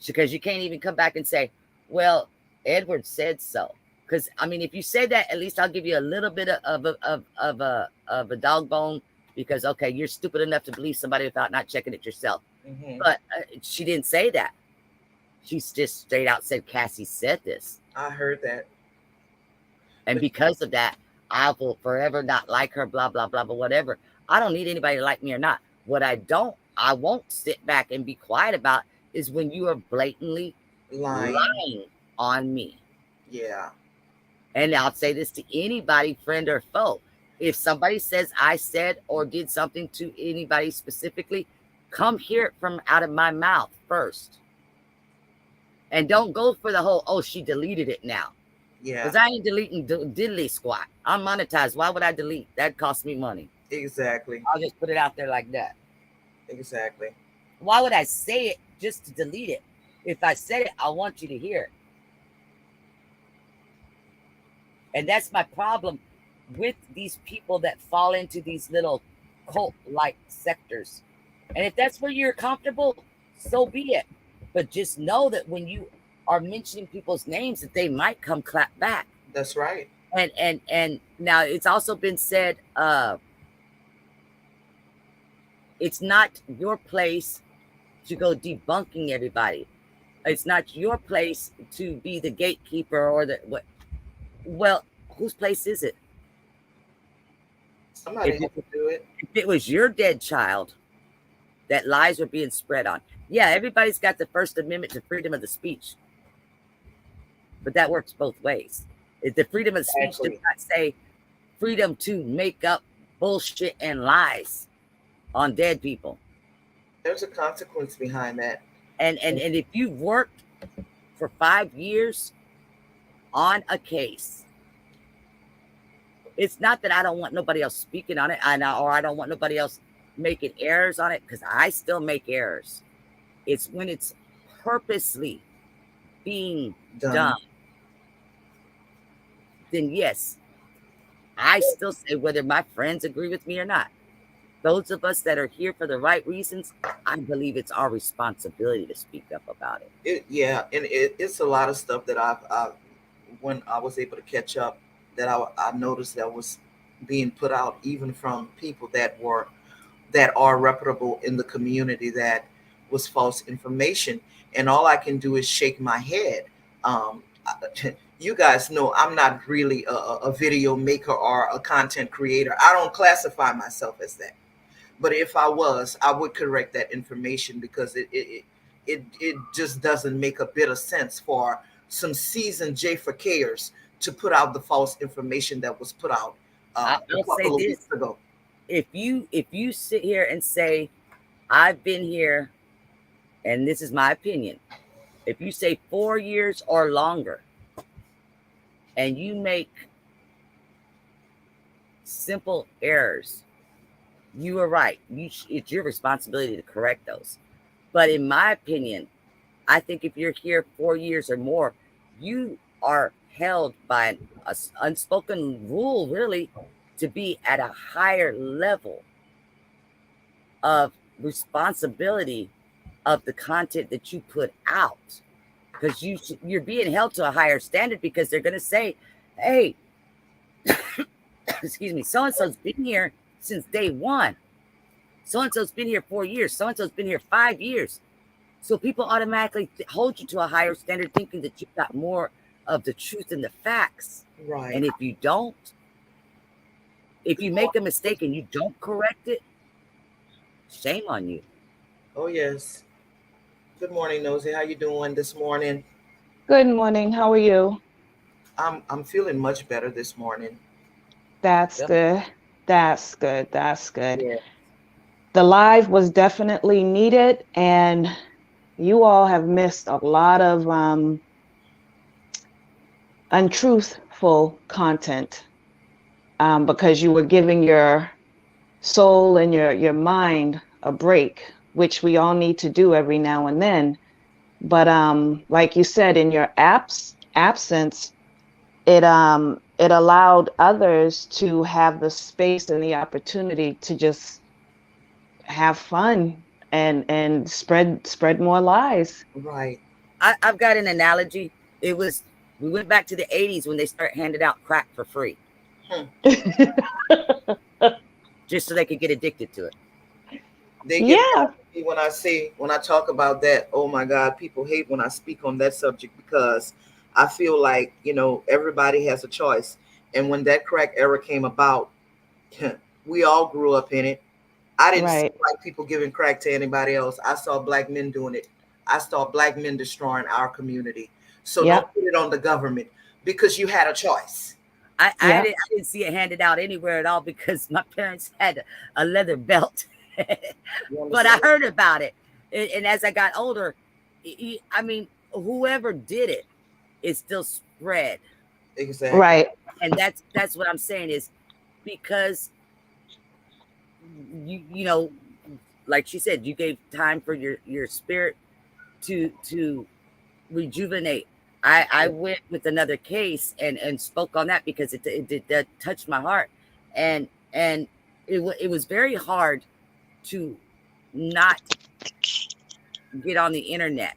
[SPEAKER 2] because you can't even come back and say, well, Edward said so. Because I mean, if you say that, at least I'll give you a little bit of a dog bone, because okay, you're stupid enough to believe somebody without not checking it yourself. But she didn't say that. She's just straight out said Cassie said this.
[SPEAKER 1] I heard that.
[SPEAKER 2] And because of that, I will forever not like her, blah blah blah, but whatever. I don't need anybody to like me or not. What I won't sit back and be quiet about is when you are blatantly lying on me.
[SPEAKER 1] Yeah.
[SPEAKER 2] And I'll say this to anybody, friend or foe. If somebody says I said or did something to anybody specifically, come hear it from out of my mouth first. And don't go for the whole, oh, she deleted it now. Yeah. Because I ain't deleting diddly squat. I'm monetized. Why would I delete? That costs me money.
[SPEAKER 1] Exactly.
[SPEAKER 2] I'll just put it out there like that.
[SPEAKER 1] Exactly.
[SPEAKER 2] Why would I say it just to delete it? If I said it, I want you to hear it. And that's my problem with these people that fall into these little cult-like sectors. And if that's where you're comfortable, so be it. But just know that when you are mentioning people's names, that they might come clap back.
[SPEAKER 1] That's right.
[SPEAKER 2] And now it's also been said, it's not your place to go debunking everybody. It's not your place to be the gatekeeper or the what. Well, whose place is it?
[SPEAKER 1] Somebody has to do it.
[SPEAKER 2] If it was your dead child that lies were being spread on, yeah, everybody's got the First Amendment to freedom of the speech, but that works both ways. If the freedom of speech does not say freedom to make up bullshit and lies on dead people.
[SPEAKER 1] There's a consequence behind that.
[SPEAKER 2] And if you've worked for 5 years on a case, it's not that I don't want nobody else speaking on it, or I don't want nobody else making errors on it, because I still make errors. It's when it's purposely being done. Then yes, I still say, whether my friends agree with me or not, those of us that are here for the right reasons, I believe it's our responsibility to speak up about it.
[SPEAKER 1] It's a lot of stuff that I've when I was able to catch up, that I noticed that was being put out, even from people that are reputable in the community, that was false information. And all I can do is shake my head. You guys know I'm not really a video maker or a content creator. I don't classify myself as that. But if I was, I would correct that information, because it just doesn't make a bit of sense for some seasoned J4Kers to put out the false information that was put out a couple of weeks ago.
[SPEAKER 2] If you sit here and say, I've been here, and this is my opinion, if you say 4 years or longer, and you make simple errors, you are right. It's your responsibility to correct those. But in my opinion, I think if you're here 4 years or more, you are held by an unspoken rule, really, to be at a higher level of responsibility of the content that you put out, because you're being held to a higher standard, because they're going to say, hey, excuse me, so-and-so's been here since day one. So-and-so's been here 4 years. So-and-so's been here 5 years. So people automatically hold you to a higher standard, thinking that you've got more of the truth and the facts.
[SPEAKER 1] Right.
[SPEAKER 2] And if you don't, if you make a mistake and you don't correct it, shame on you.
[SPEAKER 1] Oh, yes. Good morning, Nosy. How you doing this morning?
[SPEAKER 3] Good morning. How are you?
[SPEAKER 1] I'm feeling much better this morning.
[SPEAKER 3] That's good. That's good. That's good.
[SPEAKER 1] Yeah.
[SPEAKER 3] The live was definitely needed, and you all have missed a lot of untruthful content, because you were giving your soul and your mind a break, which we all need to do every now and then. But like you said, in your absence, it allowed others to have the space and the opportunity to just have fun and spread more lies.
[SPEAKER 1] Right.
[SPEAKER 2] I've got an analogy. We went back to the 80s when they started handing out crack for free. Just so they could get addicted to it.
[SPEAKER 3] Yeah.
[SPEAKER 1] When I talk about that, oh my God, people hate when I speak on that subject, because I feel like, everybody has a choice. And when that crack era came about, we all grew up in it. I didn't see white people giving crack to anybody else. I saw black men doing it. I saw black men destroying our community. So don't put it on the government, because you had a choice.
[SPEAKER 2] I didn't see it handed out anywhere at all, because my parents had a leather belt. But I heard about it. And as I got older, I mean, whoever did it, it still spread.
[SPEAKER 1] Exactly.
[SPEAKER 3] Right.
[SPEAKER 2] And that's what I'm saying, is because you know, like she said, you gave time for your spirit to rejuvenate. I went with another case and spoke on that because it did that touched my heart, and it was very hard to not get on the internet,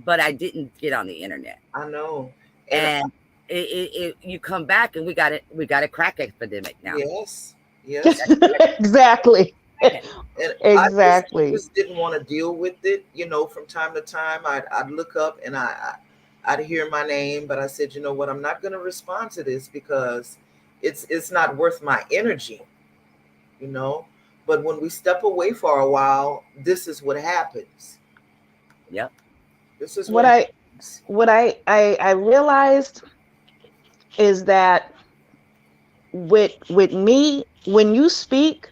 [SPEAKER 2] but I didn't get on the internet.
[SPEAKER 1] I know.
[SPEAKER 2] And you come back and we got a crack epidemic now.
[SPEAKER 1] Yes.
[SPEAKER 3] Exactly.
[SPEAKER 1] And
[SPEAKER 3] Exactly.
[SPEAKER 1] I just didn't want to deal with it. You know, from time to time, I'd look up and I'd hear my name, but I said, you know what, I'm not going to respond to this because it's not worth my energy. You know, but when we step away for a while, this is what happens.
[SPEAKER 2] Yep.
[SPEAKER 1] This is
[SPEAKER 3] what I realized is that with me, when you speak,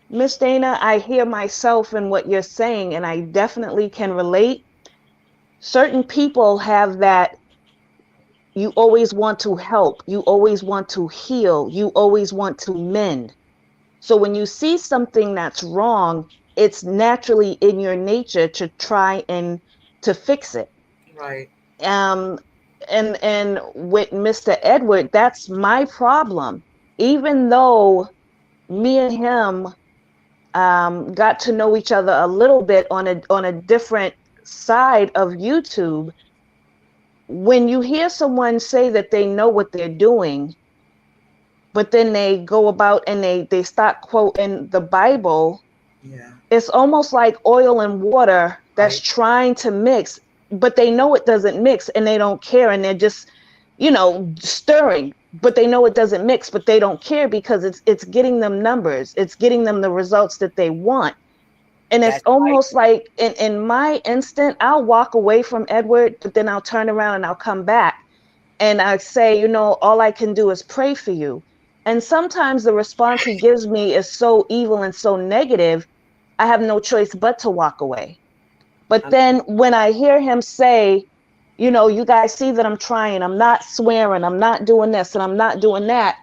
[SPEAKER 3] Miss Dana, I hear myself in what you're saying, and I definitely can relate. Certain people have that. You always want to help. You always want to heal. You always want to mend. So when you see something that's wrong, it's naturally in your nature to try and to fix it.
[SPEAKER 1] Right.
[SPEAKER 3] And with Mr. Edward, that's my problem. Even though me and him got to know each other a little bit on a different side of YouTube, when you hear someone say that they know what they're doing, but then they go about and they start quoting the Bible, it's almost like oil and water that's trying to mix, but they know it doesn't mix and they don't care, and they're just, stirring, but they know it doesn't mix, but they don't care because it's getting them numbers, it's getting them the results that they want. And it's almost like in my instant, I'll walk away from Edward, but then I'll turn around and I'll come back and I say, all I can do is pray for you. And sometimes the response he gives me is so evil and so negative, I have no choice but to walk away. But then when I hear him say, you guys see that I'm trying, I'm not swearing, I'm not doing this and I'm not doing that,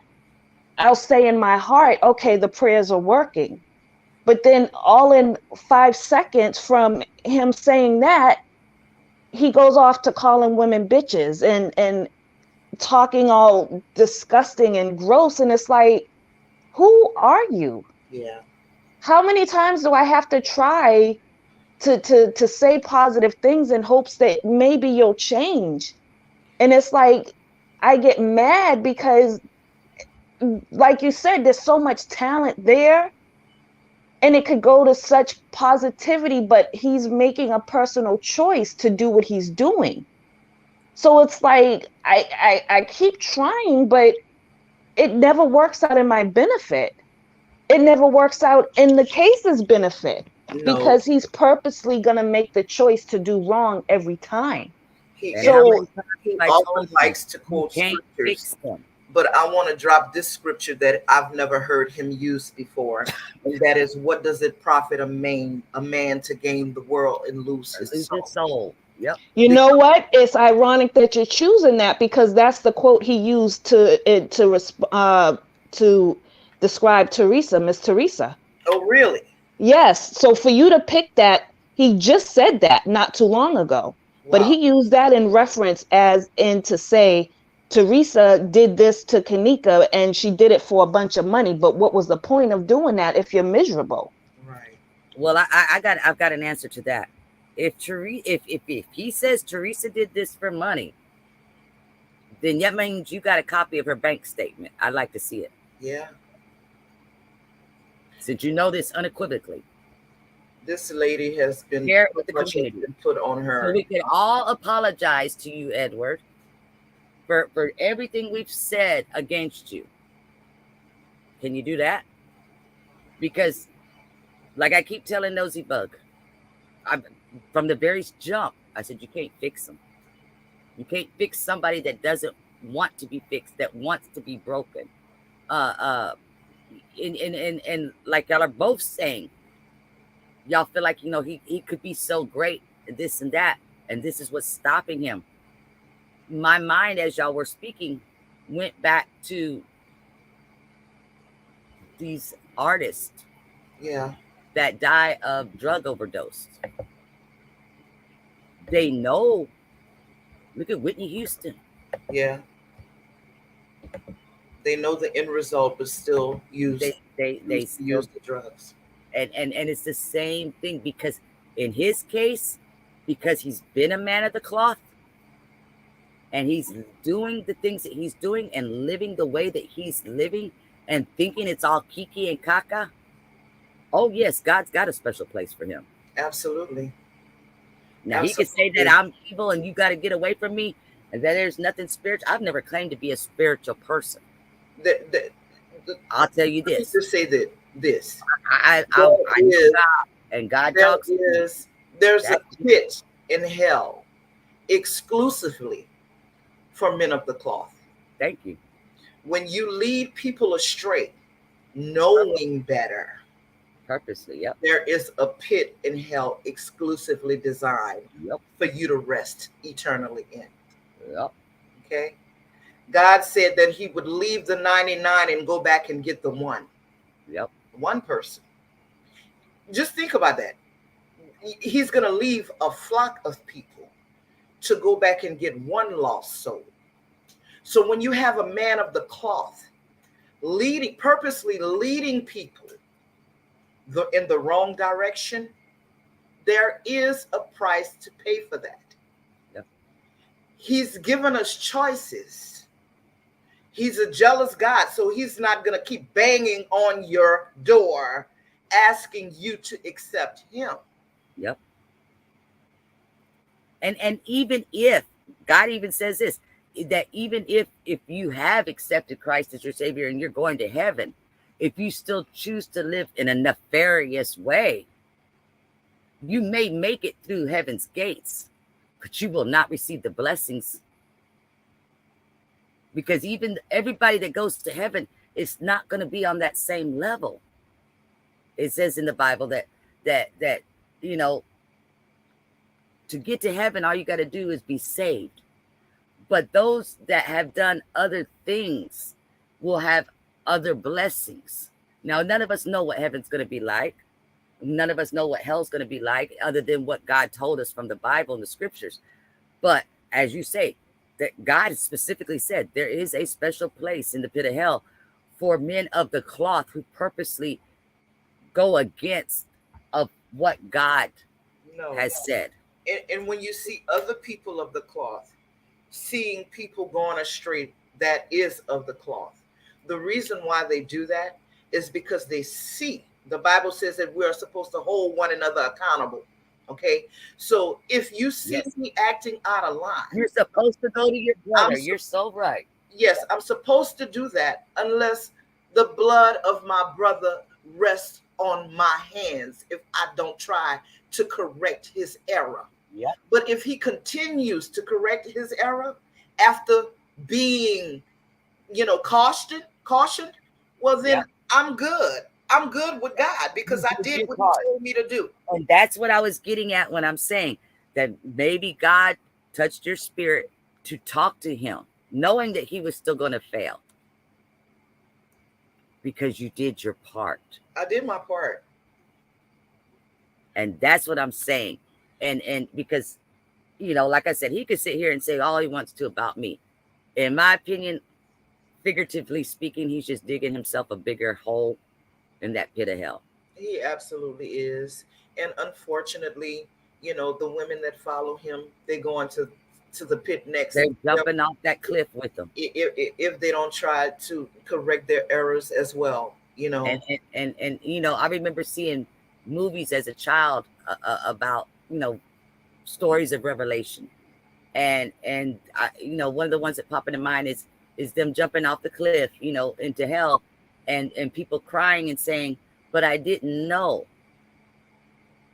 [SPEAKER 3] I'll say in my heart, okay, the prayers are working. But then all in 5 seconds from him saying that, he goes off to calling women bitches and talking all disgusting and gross. And it's like, who are you?
[SPEAKER 1] Yeah.
[SPEAKER 3] How many times do I have to try to say positive things in hopes that maybe you'll change? And it's like, I get mad because, like you said, there's so much talent there. And it could go to such positivity, but he's making a personal choice to do what he's doing. So it's like, I keep trying, but it never works out in my benefit. It never works out in the case's benefit because he's purposely going to make the choice to do wrong every time.
[SPEAKER 1] He often likes to quote scriptures. But I want to drop this scripture that I've never heard him use before. And that is, what does it profit a man to gain the world and lose his soul?
[SPEAKER 2] Yep.
[SPEAKER 3] You know what? It's ironic that you're choosing that because that's the quote he used to describe Teresa, Miss Teresa.
[SPEAKER 1] Oh, really?
[SPEAKER 3] Yes. So for you to pick that, he just said that not too long ago. Wow. But he used that in reference as in to say, Teresa did this to Kanika and she did it for a bunch of money. But what was the point of doing that if you're miserable?
[SPEAKER 1] Right.
[SPEAKER 2] Well, I've got an answer to that. If he says Teresa did this for money, then that means you got a copy of her bank statement. I'd like to see it.
[SPEAKER 1] Yeah.
[SPEAKER 2] Since you know this unequivocally.
[SPEAKER 1] This lady has been put on her.
[SPEAKER 2] So we can all apologize to you, Edward, for everything we've said against you. Can you do that? Because, like I keep telling Nosy Bug, from the very jump, I said, you can't fix them. You can't fix somebody that doesn't want to be fixed, that wants to be broken. And like y'all are both saying, y'all feel like, he could be so great, this and that, and this is what's stopping him. My mind, as y'all were speaking, went back to these artists that die of drug overdose. They know Look at Whitney Houston.
[SPEAKER 1] Yeah. They know the end result, but still
[SPEAKER 2] They still,
[SPEAKER 1] use the drugs.
[SPEAKER 2] and it's the same thing, because in his case, because he's been a man of the cloth, and he's doing the things that he's doing and living the way that he's living and thinking it's all kiki and kaka. Oh yes, God's got a special place for him.
[SPEAKER 1] Absolutely.
[SPEAKER 2] Now he can say that I'm evil and you got to get away from me, and that there's nothing spiritual. I've never claimed to be a spiritual person. I'll tell you this.
[SPEAKER 1] Just say that this.
[SPEAKER 2] I know God, and God talks.
[SPEAKER 1] There's a pit in hell exclusively for men of the cloth.
[SPEAKER 2] Thank you.
[SPEAKER 1] When you lead people astray, knowing better,
[SPEAKER 2] purposely, yep,
[SPEAKER 1] there is a pit in hell exclusively designed,
[SPEAKER 2] yep,
[SPEAKER 1] for you to rest eternally in.
[SPEAKER 2] Yep.
[SPEAKER 1] Okay. God said that he would leave the 99 and go back and get the one.
[SPEAKER 2] Yep.
[SPEAKER 1] One person. Just think about that. He's going to leave a flock of people to go back and get one lost soul. So when you have a man of the cloth purposely leading people in the wrong direction, there is a price to pay for that.
[SPEAKER 2] Yep.
[SPEAKER 1] He's given us choices. He's a jealous God, so he's not going to keep banging on your door asking you to accept him.
[SPEAKER 2] Yep. And even if God even says this, that even if you have accepted Christ as your Savior and you're going to heaven, if you still choose to live in a nefarious way, you may make it through heaven's gates, but you will not receive the blessings. Because even everybody that goes to heaven is not going to be on that same level. It says in the Bible that you know, to get to heaven, all you got to do is be saved. But those that have done other things will have other blessings. Now, none of us know what heaven's going to be like. None of us know what hell's going to be like, other than what God told us from the Bible and the scriptures. But as you say, that God specifically said there is a special place in the pit of hell for men of the cloth who purposely go against of what God has said.
[SPEAKER 1] And when you see other people of the cloth seeing people going astray that is of the cloth, the reason why they do that is because they see. The Bible says that we are supposed to hold one another accountable. Okay, so if you see me acting out of line,
[SPEAKER 2] you're supposed to go to your brother. You're so right.
[SPEAKER 1] Yes, I'm supposed to do that unless the blood of my brother rests on my hands if I don't try to correct his error.
[SPEAKER 2] Yeah.
[SPEAKER 1] But if he continues to correct his error after being, cautioned, well, then I'm good. I'm good with God because I did what he told me to do.
[SPEAKER 2] And that's what I was getting at when I'm saying that maybe God touched your spirit to talk to him, knowing that he was still going to fail because you did your part.
[SPEAKER 1] I did my part.
[SPEAKER 2] And that's what I'm saying. And because, like I said, he could sit here and say all he wants to about me. In my opinion, figuratively speaking, he's just digging himself a bigger hole in that pit of hell.
[SPEAKER 1] He absolutely is. And unfortunately, the women that follow him, they go into the pit next.
[SPEAKER 2] They're jumping off that cliff with them.
[SPEAKER 1] If they don't try to correct their errors as well, And
[SPEAKER 2] I remember seeing movies as a child about, stories of revelation. And I, one of the ones that pop into mind is them jumping off the cliff, into hell. And people crying and saying, but I didn't know.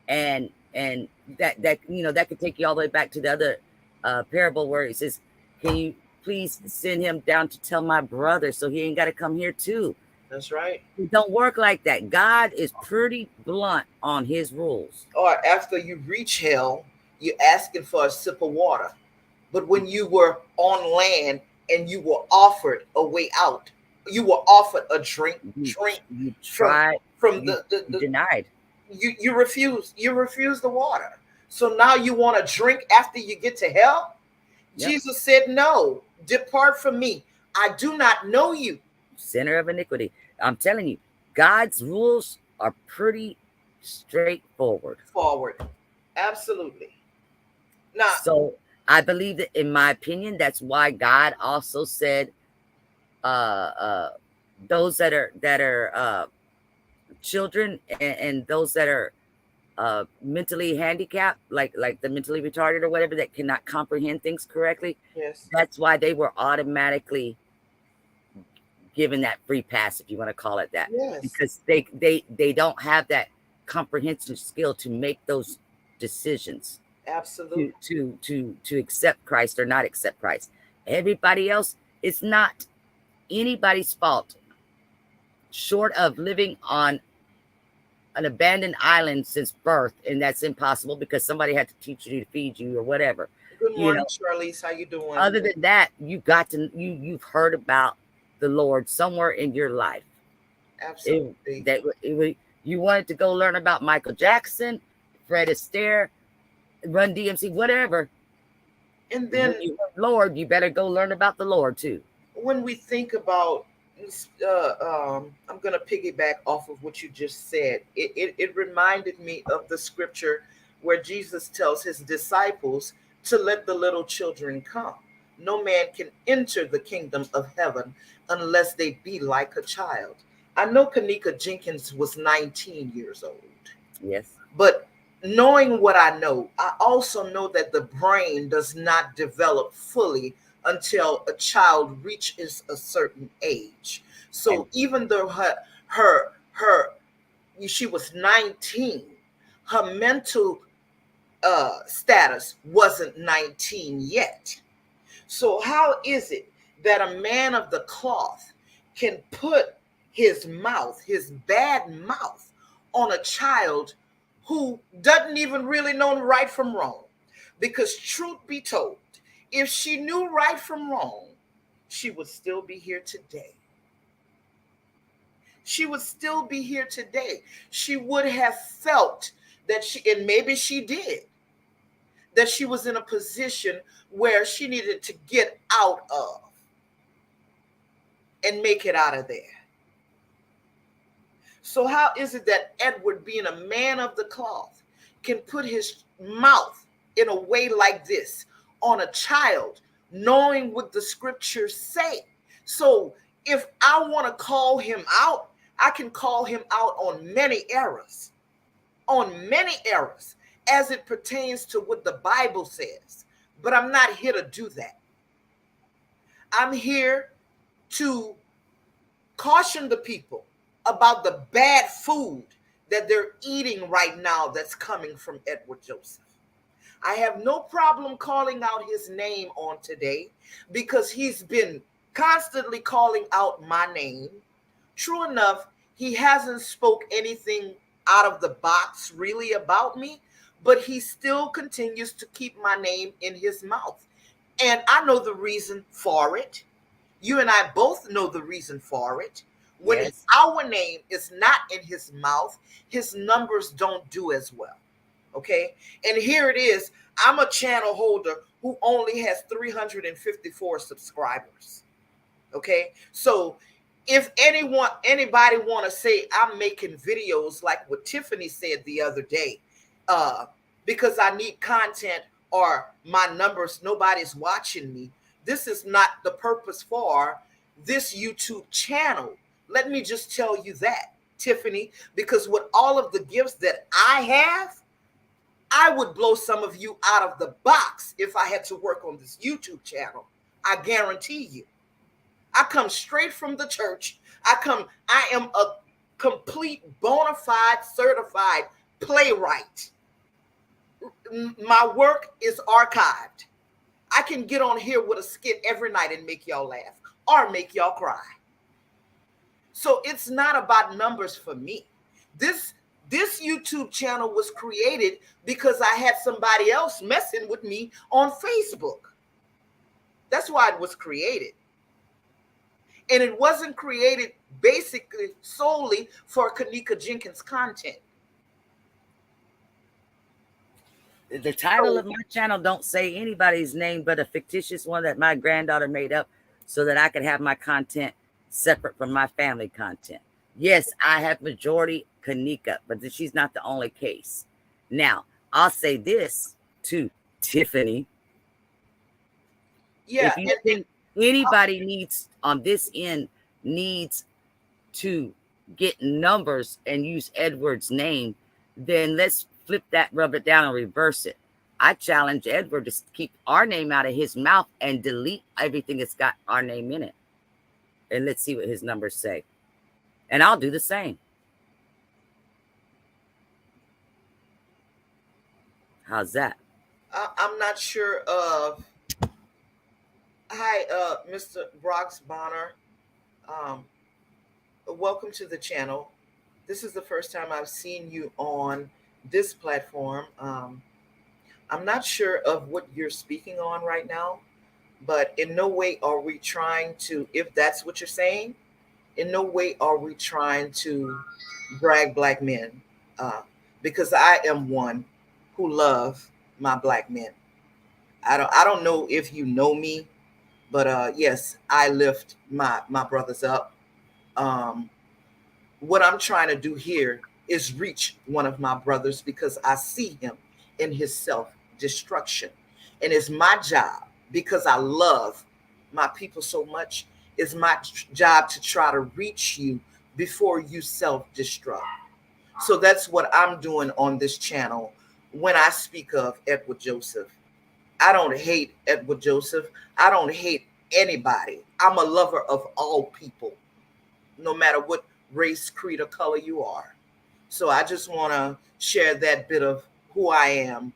[SPEAKER 2] And that could take you all the way back to the other parable where it says, can you please send him down to tell my brother so he ain't got to come here too?
[SPEAKER 1] That's right.
[SPEAKER 2] It don't work like that. God is pretty blunt on his rules.
[SPEAKER 1] Or after you reach hell, you're asking for a sip of water. But when you were on land and you were offered a way out, you were offered a drink.
[SPEAKER 2] You tried
[SPEAKER 1] from
[SPEAKER 2] the denied.
[SPEAKER 1] You refused the water. So now you want a drink after you get to hell?
[SPEAKER 2] Yep.
[SPEAKER 1] Jesus said, no, depart from me. I do not know you.
[SPEAKER 2] Sinner of iniquity. I'm telling you, God's rules are pretty straightforward.
[SPEAKER 1] Forward. Absolutely. Now,
[SPEAKER 2] So I believe that, in my opinion, that's why God also said, those that are children, and those that are mentally handicapped, like the mentally retarded or whatever, that cannot comprehend things correctly.
[SPEAKER 1] yes.
[SPEAKER 2] That's why they were automatically given that free pass, if you want to call it that,
[SPEAKER 1] Yes.
[SPEAKER 2] because they don't have that comprehensive skill to make those decisions,
[SPEAKER 1] Absolutely.
[SPEAKER 2] to accept Christ or not accept Christ. Everybody else, it's not anybody's fault, short of living on an abandoned island since birth, and that's impossible because somebody had to teach you to feed you or whatever.
[SPEAKER 1] Good
[SPEAKER 2] You
[SPEAKER 1] morning,
[SPEAKER 2] know,
[SPEAKER 1] Charlize. How you doing?
[SPEAKER 2] other than that, you've heard about the Lord somewhere in your life.
[SPEAKER 1] Absolutely.
[SPEAKER 2] You wanted to go learn about Michael Jackson, Fred Astaire, Run DMC, whatever.
[SPEAKER 1] And then
[SPEAKER 2] When you want Lord, you better go learn about the Lord too.
[SPEAKER 1] when we think about, I'm going to piggyback off of what you just said. It reminded me of the scripture where Jesus tells his disciples to let the little children come. No man can enter the kingdom of heaven unless they be like a child. I know Kanika Jenkins was 19 years old.
[SPEAKER 2] Yes.
[SPEAKER 1] But knowing what I know, I also know that the brain does not develop fully until a child reaches a certain age. So even though she was 19, her mental status wasn't 19 yet. So how is it that a man of the cloth can put his mouth, his bad mouth, on a child who doesn't even really know right from wrong? Because truth be told, if she knew right from wrong, she would still be here today. She would still be here today. She would have felt that and maybe she did, that she was in a position where she needed to get out of and make it out of there. So how is it that Edward, being a man of the cloth, can put his mouth in a way like this on a child, knowing what the scriptures say? So if I want to call him out, I can call him out on many errors, as it pertains to what the Bible says. But I'm not here to do that. I'm here to caution the people about the bad food that they're eating right now that's coming from Edward Joseph. I have no problem calling out his name on today because he's been constantly calling out my name. True enough, he hasn't spoke anything out of the box really about me, but he still continues to keep my name in his mouth. And I know the reason for it. You and I both know the reason for it. When
[SPEAKER 2] Yes.
[SPEAKER 1] our name is not in his mouth, his numbers don't do as well. Okay. And here it is. I'm a channel holder who only has 354 subscribers. Okay. So if anybody want to say I'm making videos like what Tiffany said the other day, because I need content or my numbers, nobody's watching me, this is not the purpose for this YouTube channel. Let me just tell you that, Tiffany, because with all of the gifts that I have, I would blow some of you out of the box if I had to work on this YouTube channel. I guarantee you. I come straight from the church. I am a complete bona fide certified playwright. My work is archived. I can get on here with a skit every night and make y'all laugh or make y'all cry. So it's not about numbers for me. This YouTube channel was created because I had somebody else messing with me on Facebook. That's why it was created. And it wasn't created basically solely for Kanika Jenkins content.
[SPEAKER 2] The title of my channel don't say anybody's name but a fictitious one that my granddaughter made up so that I could have my content separate from my family content. Yes, I have majority Kanika, but she's not the only case. Now, I'll say this to Tiffany.
[SPEAKER 1] Yeah.
[SPEAKER 2] If you think anybody needs on this end needs to get numbers and use Edward's name, then let's flip that, rub it down, and reverse it. I challenge Edward to keep our name out of his mouth and delete everything that's got our name in it. And let's see what his numbers say. And I'll do the same. How's that?
[SPEAKER 1] I'm not sure of. Hi, Mr. Brox Bonner. Welcome to the channel. This is the first time I've seen you on this platform. I'm not sure of what you're speaking on right now, but in no way are we trying to, if that's what you're saying, in no way are we trying to drag black men, because I am one who love my black men. I don't know if you know me, but yes, I lift my brothers up. What I'm trying to do here is reach one of my brothers because I see him in his self-destruction. And it's my job, because I love my people so much, it's my job to try to reach you before you self-destruct. So that's what I'm doing on this channel when I speak of Edward Joseph. I don't hate Edward Joseph. I don't hate anybody. I'm a lover of all people, no matter what race, creed, or color you are. So I just want to share that bit of who I am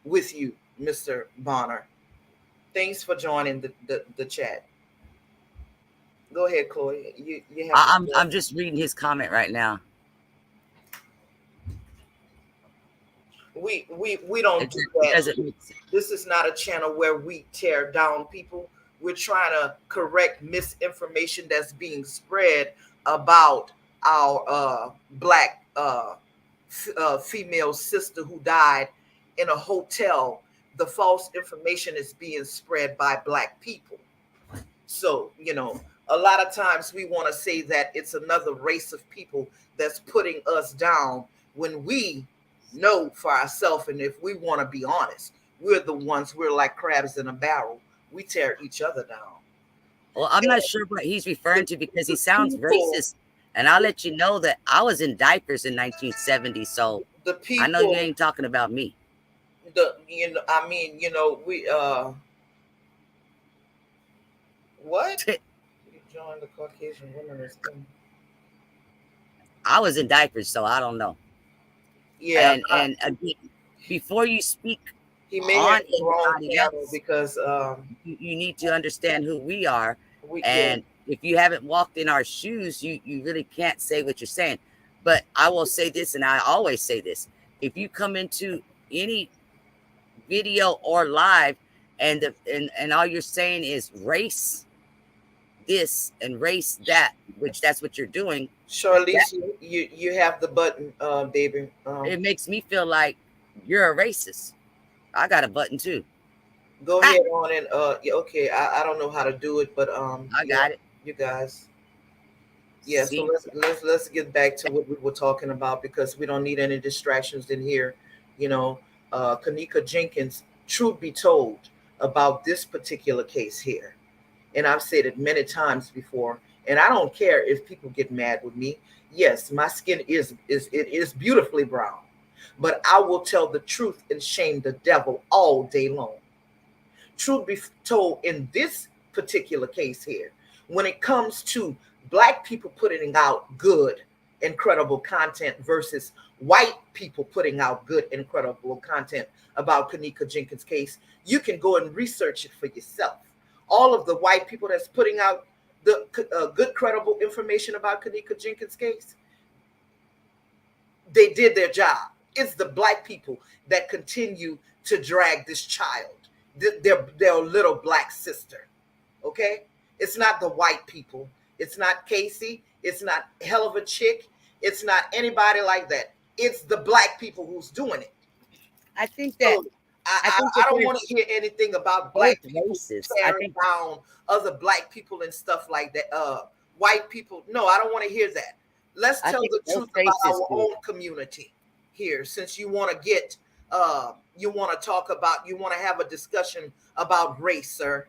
[SPEAKER 1] with you, Mr. Bonner. Thanks for joining the chat. Go ahead, Chloe. You have.
[SPEAKER 2] I'm just reading his comment right now.
[SPEAKER 1] We don't do that. This is not a channel where we tear down people. We're trying to correct misinformation that's being spread about our black female sister who died in a hotel. The false information is being spread by black people. So, a lot of times we want to say that it's another race of people that's putting us down when we know for ourselves. And if we want to be honest, we're like crabs in a barrel. We tear each other down.
[SPEAKER 2] Well, I'm not sure what he's referring to because he sounds racist. And I'll let you know that I was in diapers in 1970. So I know you ain't talking about me.
[SPEAKER 1] What? You joined the Caucasian women.
[SPEAKER 2] I was in diapers, so I don't know.
[SPEAKER 1] Yeah.
[SPEAKER 2] And again, before you speak,
[SPEAKER 1] he may have the wrong channel because
[SPEAKER 2] you need to understand who we are. And if you haven't walked in our shoes, you really can't say what you're saying. But I will say this, and I always say this: if you come into any video or live and all you're saying is race this and race that, which that's what you're doing.
[SPEAKER 1] Charlize, you have the button, baby.
[SPEAKER 2] It makes me feel like you're a racist. I got a button too.
[SPEAKER 1] Go ahead on and okay. I don't know how to do it, but
[SPEAKER 2] I got it.
[SPEAKER 1] You guys. Yeah, see? So let's get back to what we were talking about because we don't need any distractions in here. Kanika Jenkins, truth be told about this particular case here, and I've said it many times before, and I don't care if people get mad with me. Yes, my skin is beautifully brown, but I will tell the truth and shame the devil all day long. Truth be told, in this particular case here, when it comes to black people putting out good, incredible content versus white people putting out good, incredible content about Kanika Jenkins' case, you can go and research it for yourself. All of the white people that's putting out the good, credible information about Kanika Jenkins' case, they did their job. It's the black people that continue to drag this child, their little black sister. Okay? It's not the white people. It's not Casey. It's not Hell of a Chick. It's not anybody like that. It's the black people who's doing it.
[SPEAKER 2] I think that
[SPEAKER 1] So
[SPEAKER 2] I think
[SPEAKER 1] I
[SPEAKER 2] that
[SPEAKER 1] don't
[SPEAKER 2] there's
[SPEAKER 1] want to hear anything about
[SPEAKER 2] both
[SPEAKER 1] black people
[SPEAKER 2] races. I
[SPEAKER 1] tearing
[SPEAKER 2] think
[SPEAKER 1] down other black people and stuff like that. White people. No, I don't want to hear that. Let's
[SPEAKER 2] I
[SPEAKER 1] tell
[SPEAKER 2] think
[SPEAKER 1] the
[SPEAKER 2] both
[SPEAKER 1] truth about
[SPEAKER 2] races
[SPEAKER 1] our
[SPEAKER 2] do.
[SPEAKER 1] own community here, since you want to get you want to talk about, you want to have a discussion about race, sir.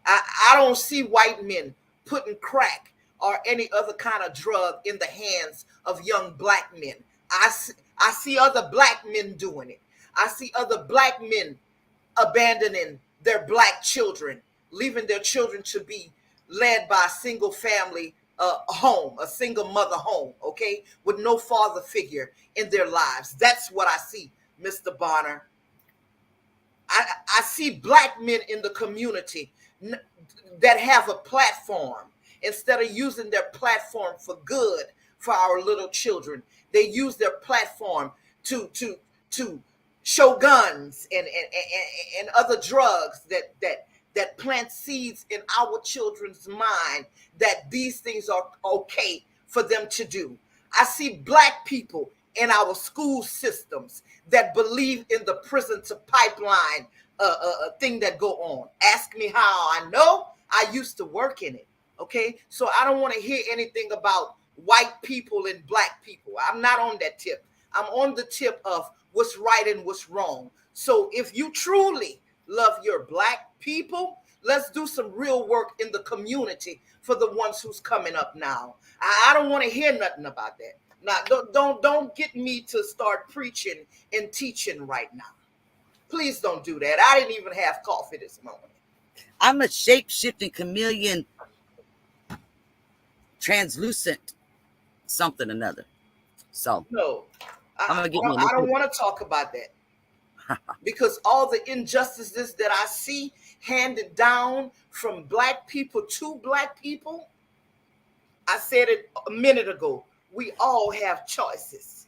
[SPEAKER 1] I don't see white men putting crack or any other kind of drug in the hands of young black men. I see other black men doing it. I see other black men abandoning their black children, leaving their children to be led by a single family home, a single mother home, okay, with no father figure in their lives. That's what I see, Mr. Bonner. I see black men in the community that have a platform. Instead of using their platform for good for our little children, they use their platform to show guns and other drugs that plant seeds in our children's mind that these things are okay for them to do. I see black people in our school systems that believe in the prison to pipeline thing that go on. Ask me how I know. I used to work in it. Okay, so I don't want to hear anything about white people and black people. I'm not on that tip. I'm on the tip of what's right and what's wrong. So if you truly love your black people, let's do some real work in the community for the ones who's coming up now. I don't want to hear nothing about that. Now, don't get me to start preaching and teaching right now. Please don't do that. I didn't even have coffee this morning.
[SPEAKER 2] I'm a shape-shifting chameleon, translucent something another. So
[SPEAKER 1] No,
[SPEAKER 2] I'm gonna get me a
[SPEAKER 1] I don't
[SPEAKER 2] new
[SPEAKER 1] want to talk about that because all the injustices that I see handed down from black people to black people, I said it a minute ago. We all have choices.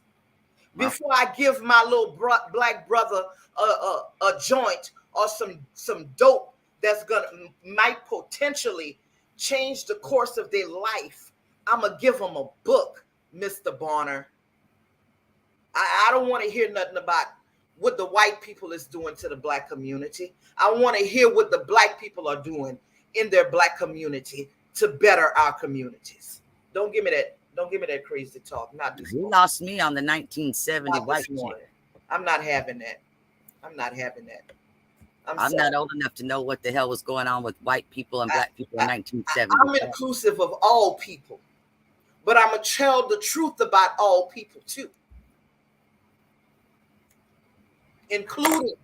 [SPEAKER 1] Before I give my little black brother a joint or some dope that's gonna might potentially change the course of their life, I'm gonna give them a book, Mr. Bonner. I don't want to hear nothing about what the white people is doing to the black community. I want to hear what the black people are doing in their black community to better our communities. Don't give me that. Don't give me that crazy talk. Not this
[SPEAKER 2] He
[SPEAKER 1] morning.
[SPEAKER 2] lost me on the 1970
[SPEAKER 1] Not
[SPEAKER 2] white
[SPEAKER 1] this
[SPEAKER 2] chick.
[SPEAKER 1] morning. I'm not having that. I'm not having that.
[SPEAKER 2] I'm
[SPEAKER 1] sorry.
[SPEAKER 2] not old enough to know what the hell was going on with white people and black people in 1970.
[SPEAKER 1] I'm inclusive of all people, but I'm going to tell the truth about all people too, including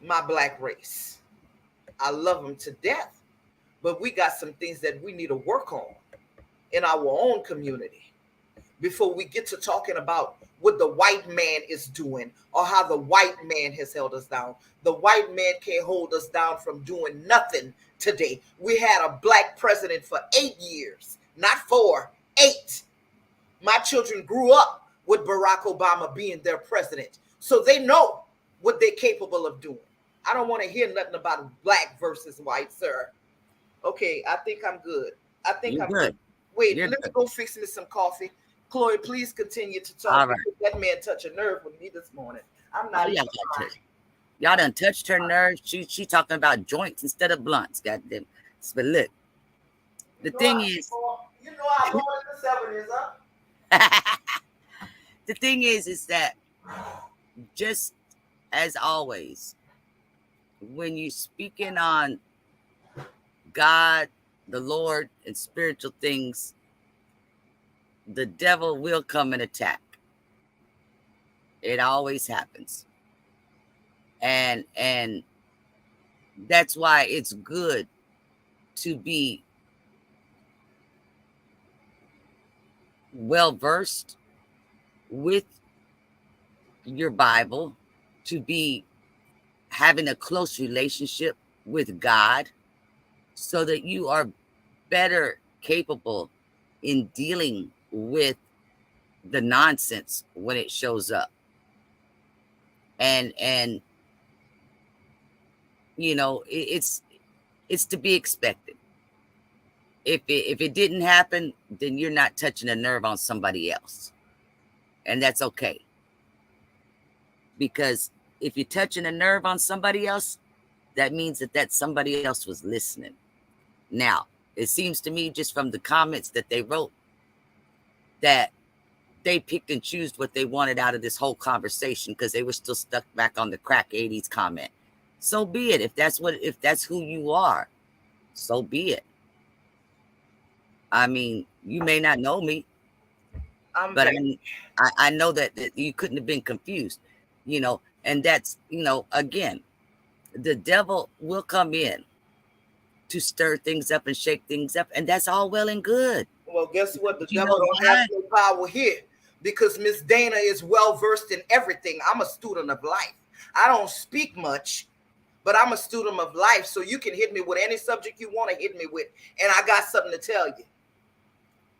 [SPEAKER 1] my black race. I love them to death, but we got some things that we need to work on in our own community before we get to talking about what the white man is doing or how the white man has held us down. The white man can't hold us down from doing nothing today. We had a black president for 8 years, not 4, 8. My children grew up with Barack Obama being their president, so they know what they're capable of doing. I don't want to hear nothing about black versus white, sir. Okay, I think I'm good. I think
[SPEAKER 2] You're
[SPEAKER 1] I'm
[SPEAKER 2] good.
[SPEAKER 1] Wait,
[SPEAKER 2] You're
[SPEAKER 1] let's
[SPEAKER 2] good.
[SPEAKER 1] go fix me some coffee. Chloe, please continue to talk.
[SPEAKER 2] All right.
[SPEAKER 1] That man touched a nerve with me this morning. I'm not
[SPEAKER 2] Oh,
[SPEAKER 1] even
[SPEAKER 2] yeah, y'all done touched her nerves. She talking about joints instead of blunts. Goddamn. But look, the thing is,
[SPEAKER 1] you know I'm born in the 70s, huh?
[SPEAKER 2] the thing is that just as always, when you're speaking on God, the Lord, and spiritual things, the devil will come and attack. It always happens. And that's why it's good to be well versed with your Bible, to be having a close relationship with God, so that you are better capable in dealing with the nonsense when it shows up. And you know, it's to be expected. If it didn't happen, then you're not touching a nerve on somebody else, and that's okay. because if you're touching a nerve on somebody else, that means that somebody else was listening. Now, it seems to me just from the comments that they wrote that they picked and chose what they wanted out of this whole conversation because they were still stuck back on the crack 80s comment. So be it. If that's who you are, so be it. I mean, you may not know me, but I know that you couldn't have been confused, and that's, again, the devil will come in to stir things up and shake things up, and that's all well and good.
[SPEAKER 1] Well, guess what? The devil don't have no power here because Miss Dana is well versed in everything. I'm a student of life. I don't speak much, but I'm a student of life. So you can hit me with any subject you want to hit me with, and I got something to tell you.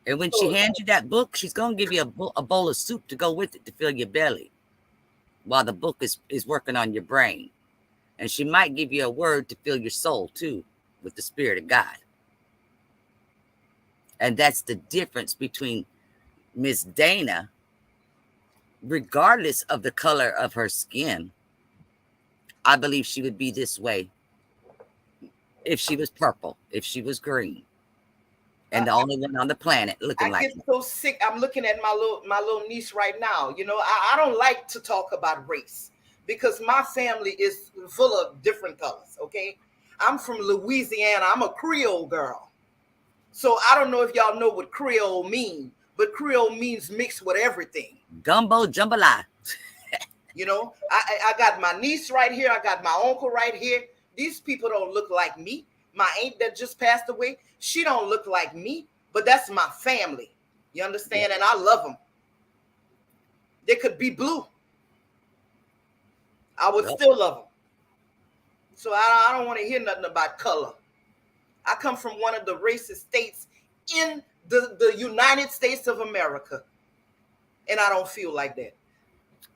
[SPEAKER 2] And when she hands you that book, she's gonna give you a bowl of soup to go with it to fill your belly, while the book is working on your brain, and she might give you a word to fill your soul too, with the Spirit of God. And that's the difference between Miss Dana, regardless of the color of her skin. I believe she would be this way if she was purple, if she was green, and the only one on the planet looking like.
[SPEAKER 1] I get so sick. I'm looking at my little niece right now. I don't like to talk about race because my family is full of different colors. Okay, I'm from Louisiana. I'm a Creole girl. So I don't know if y'all know what Creole means, but Creole means mixed with everything.
[SPEAKER 2] Gumbo jambalaya.
[SPEAKER 1] I got my niece right here. I got my uncle right here. These people don't look like me. My aunt that just passed away, she don't look like me, but that's my family. You understand? And I love them. They could be blue. I would still love them. So I don't want to hear nothing about color. I come from one of the racist states in the United States of America. And I don't feel like that.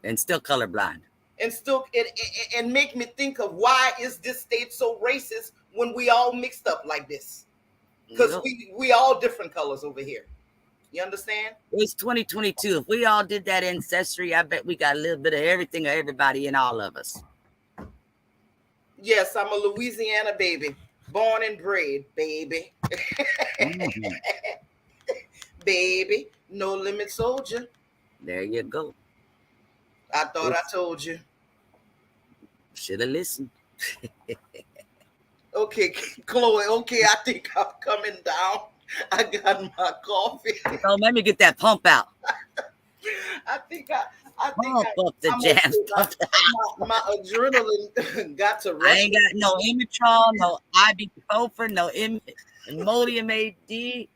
[SPEAKER 2] And still colorblind.
[SPEAKER 1] And still and make me think of why is this state so racist when we all mixed up like this? Because we all different colors over here. You understand?
[SPEAKER 2] It's 2022. If we all did that ancestry, I bet we got a little bit of everything or everybody in all of us.
[SPEAKER 1] Yes, I'm a Louisiana baby. Born and bred, baby.
[SPEAKER 2] Mm-hmm.
[SPEAKER 1] Baby, no limit soldier.
[SPEAKER 2] There you go.
[SPEAKER 1] I thought I told you.
[SPEAKER 2] Should have listened.
[SPEAKER 1] Okay, Chloe. Okay, I think I'm coming down. I got my coffee.
[SPEAKER 2] Oh, let me get that pump out.
[SPEAKER 1] I think
[SPEAKER 2] Pump up the jam.
[SPEAKER 1] My adrenaline got to rush.
[SPEAKER 2] I ain't got no Imitrol, no ibuprofen, no Imodium AD,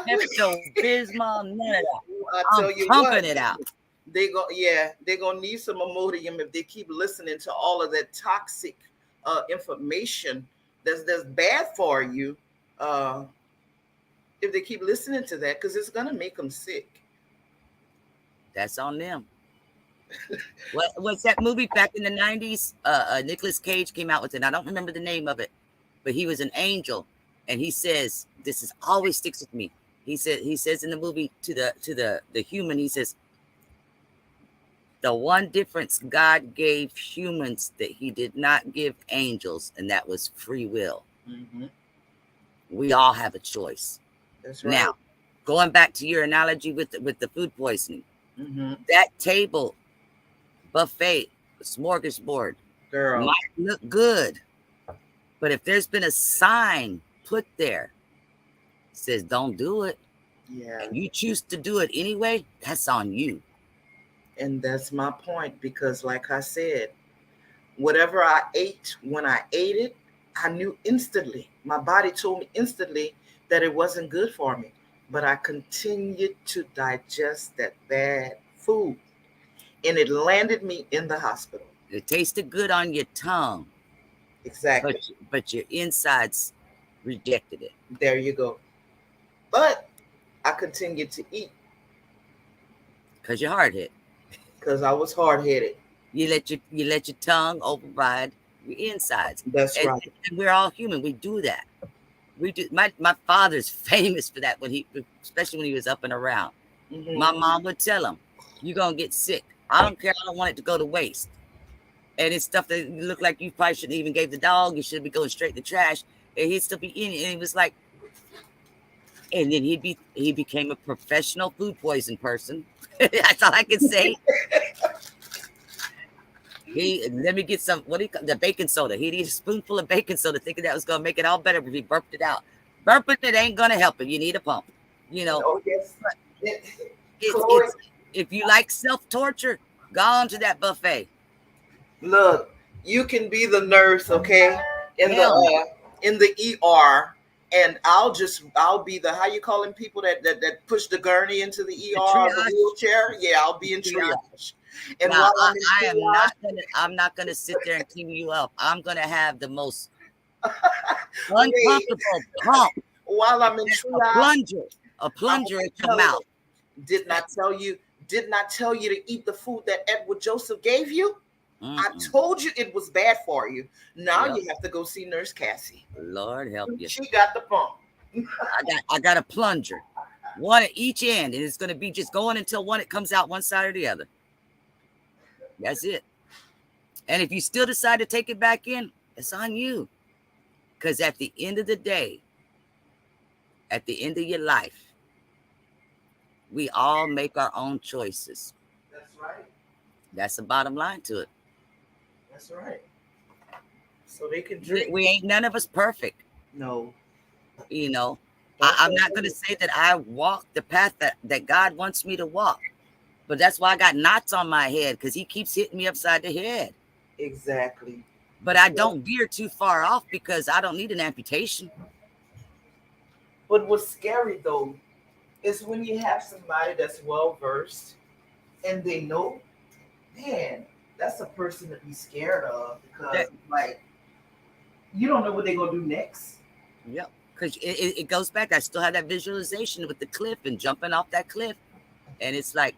[SPEAKER 2] Pepto-Bismol, none of that. I'm pumping it out.
[SPEAKER 1] They're gonna need some Imodium if they keep listening to all of that toxic information that's bad for you. If they keep listening to that, because it's gonna make them sick.
[SPEAKER 2] That's on them. What's that movie back in the 90s? Nicolas Cage came out with it. I don't remember the name of it, but he was an angel, and he says, "This is always sticks with me." He says in the movie to the human, he says, "The one difference God gave humans that He did not give angels, and that was free will."
[SPEAKER 1] Mm-hmm.
[SPEAKER 2] We all have a choice.
[SPEAKER 1] That's right.
[SPEAKER 2] Now, going back to your analogy with the food poisoning, that table buffet, smorgasbord,
[SPEAKER 1] girl,
[SPEAKER 2] might look good, but if there's been a sign put there that says don't do it, and you choose to do it anyway, that's on you.
[SPEAKER 1] And that's my point, because like I said, whatever I ate, when I ate it, I knew instantly. My body told me instantly that it wasn't good for me, but I continued to digest that bad food. And it landed me in the hospital.
[SPEAKER 2] It tasted good on your tongue.
[SPEAKER 1] Exactly.
[SPEAKER 2] But your insides rejected it.
[SPEAKER 1] There you go. But I continued to eat.
[SPEAKER 2] Because you're hard-headed.
[SPEAKER 1] Because I was hard-headed.
[SPEAKER 2] You let your tongue override your insides.
[SPEAKER 1] That's right.
[SPEAKER 2] And we're all human. We do that. We do. My father's famous for that, especially when he was up and around. Mm-hmm. My mom would tell him, "You're gonna get sick. I don't care. I don't want it to go to waste." and it's stuff that looked like you probably shouldn't even gave the dog. You should be going straight to trash, and he'd still be eating it. And he was like, and then he became a professional food poison person. That's all I can say. He let me get some the baking soda. He'd eat a spoonful of baking soda, thinking that was gonna make it all better, but he burped it out. Burping it ain't gonna help it. You need a pump. You know.
[SPEAKER 1] Oh yes.
[SPEAKER 2] It's if you like self-torture, go on to that buffet.
[SPEAKER 1] Look, you can be the nurse, okay, in the ER, and I'll be the, how you calling people that push the gurney into the ER, the wheelchair. Yeah, I'll be in triage. And
[SPEAKER 2] now, I'm not gonna sit there and clean you up. I'm gonna have the most uncomfortable pump
[SPEAKER 1] while I'm in triage.
[SPEAKER 2] A plunger in your mouth.
[SPEAKER 1] Did not tell you to eat the food that Edward Joseph gave you. I told you it was bad for you. Now you have to go see Nurse Cassie.
[SPEAKER 2] Lord help you.
[SPEAKER 1] She got the pump.
[SPEAKER 2] I got a plunger, one at each end, and it's going to be just going until it comes out one side or the other. That's it. And if you still decide to take it back in, it's on you. Because at the end of the day, at the end of your life, we all make our own choices.
[SPEAKER 1] That's right.
[SPEAKER 2] That's the bottom line to it.
[SPEAKER 1] That's right. So they can drink.
[SPEAKER 2] We ain't none of us perfect.
[SPEAKER 1] No.
[SPEAKER 2] You know, I'm not going to say that I walk the path that God wants me to walk. But that's why I got knots on my head, because he keeps hitting me upside the head.
[SPEAKER 1] Exactly.
[SPEAKER 2] But I don't veer too far off because I don't need an amputation.
[SPEAKER 1] But what's scary, though, is when you have somebody that's well-versed and they know, man, that's a person to be scared of, because, you don't know what they're going to do next.
[SPEAKER 2] Yep. Because it goes back. I still have that visualization with the cliff and jumping off that cliff. And it's like,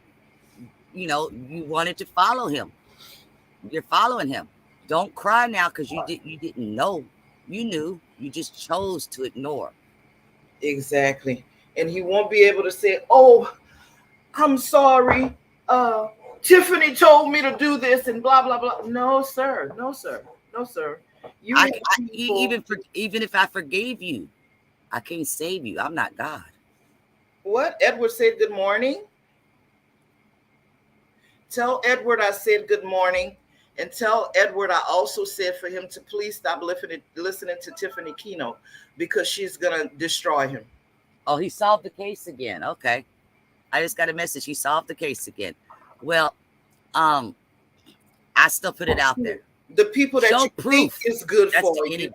[SPEAKER 2] you know, you wanted to follow him. You're following him. Don't cry now because you didn't know. You knew. You just chose to ignore.
[SPEAKER 1] Exactly. And he won't be able to say, oh, I'm sorry. Tiffany told me to do this and blah, blah, blah. No, sir. No, sir. No, sir.
[SPEAKER 2] Even if I forgave you, I can't save you. I'm not God.
[SPEAKER 1] What? Edward said good morning. Tell Edward I said good morning. And tell Edward I also said for him to please stop listening to Tiffany Keno, because she's going to destroy him.
[SPEAKER 2] Oh, he solved the case again. Okay. I just got a message. He solved the case again. Well, I still put it out there.
[SPEAKER 1] The people that you think is good for you,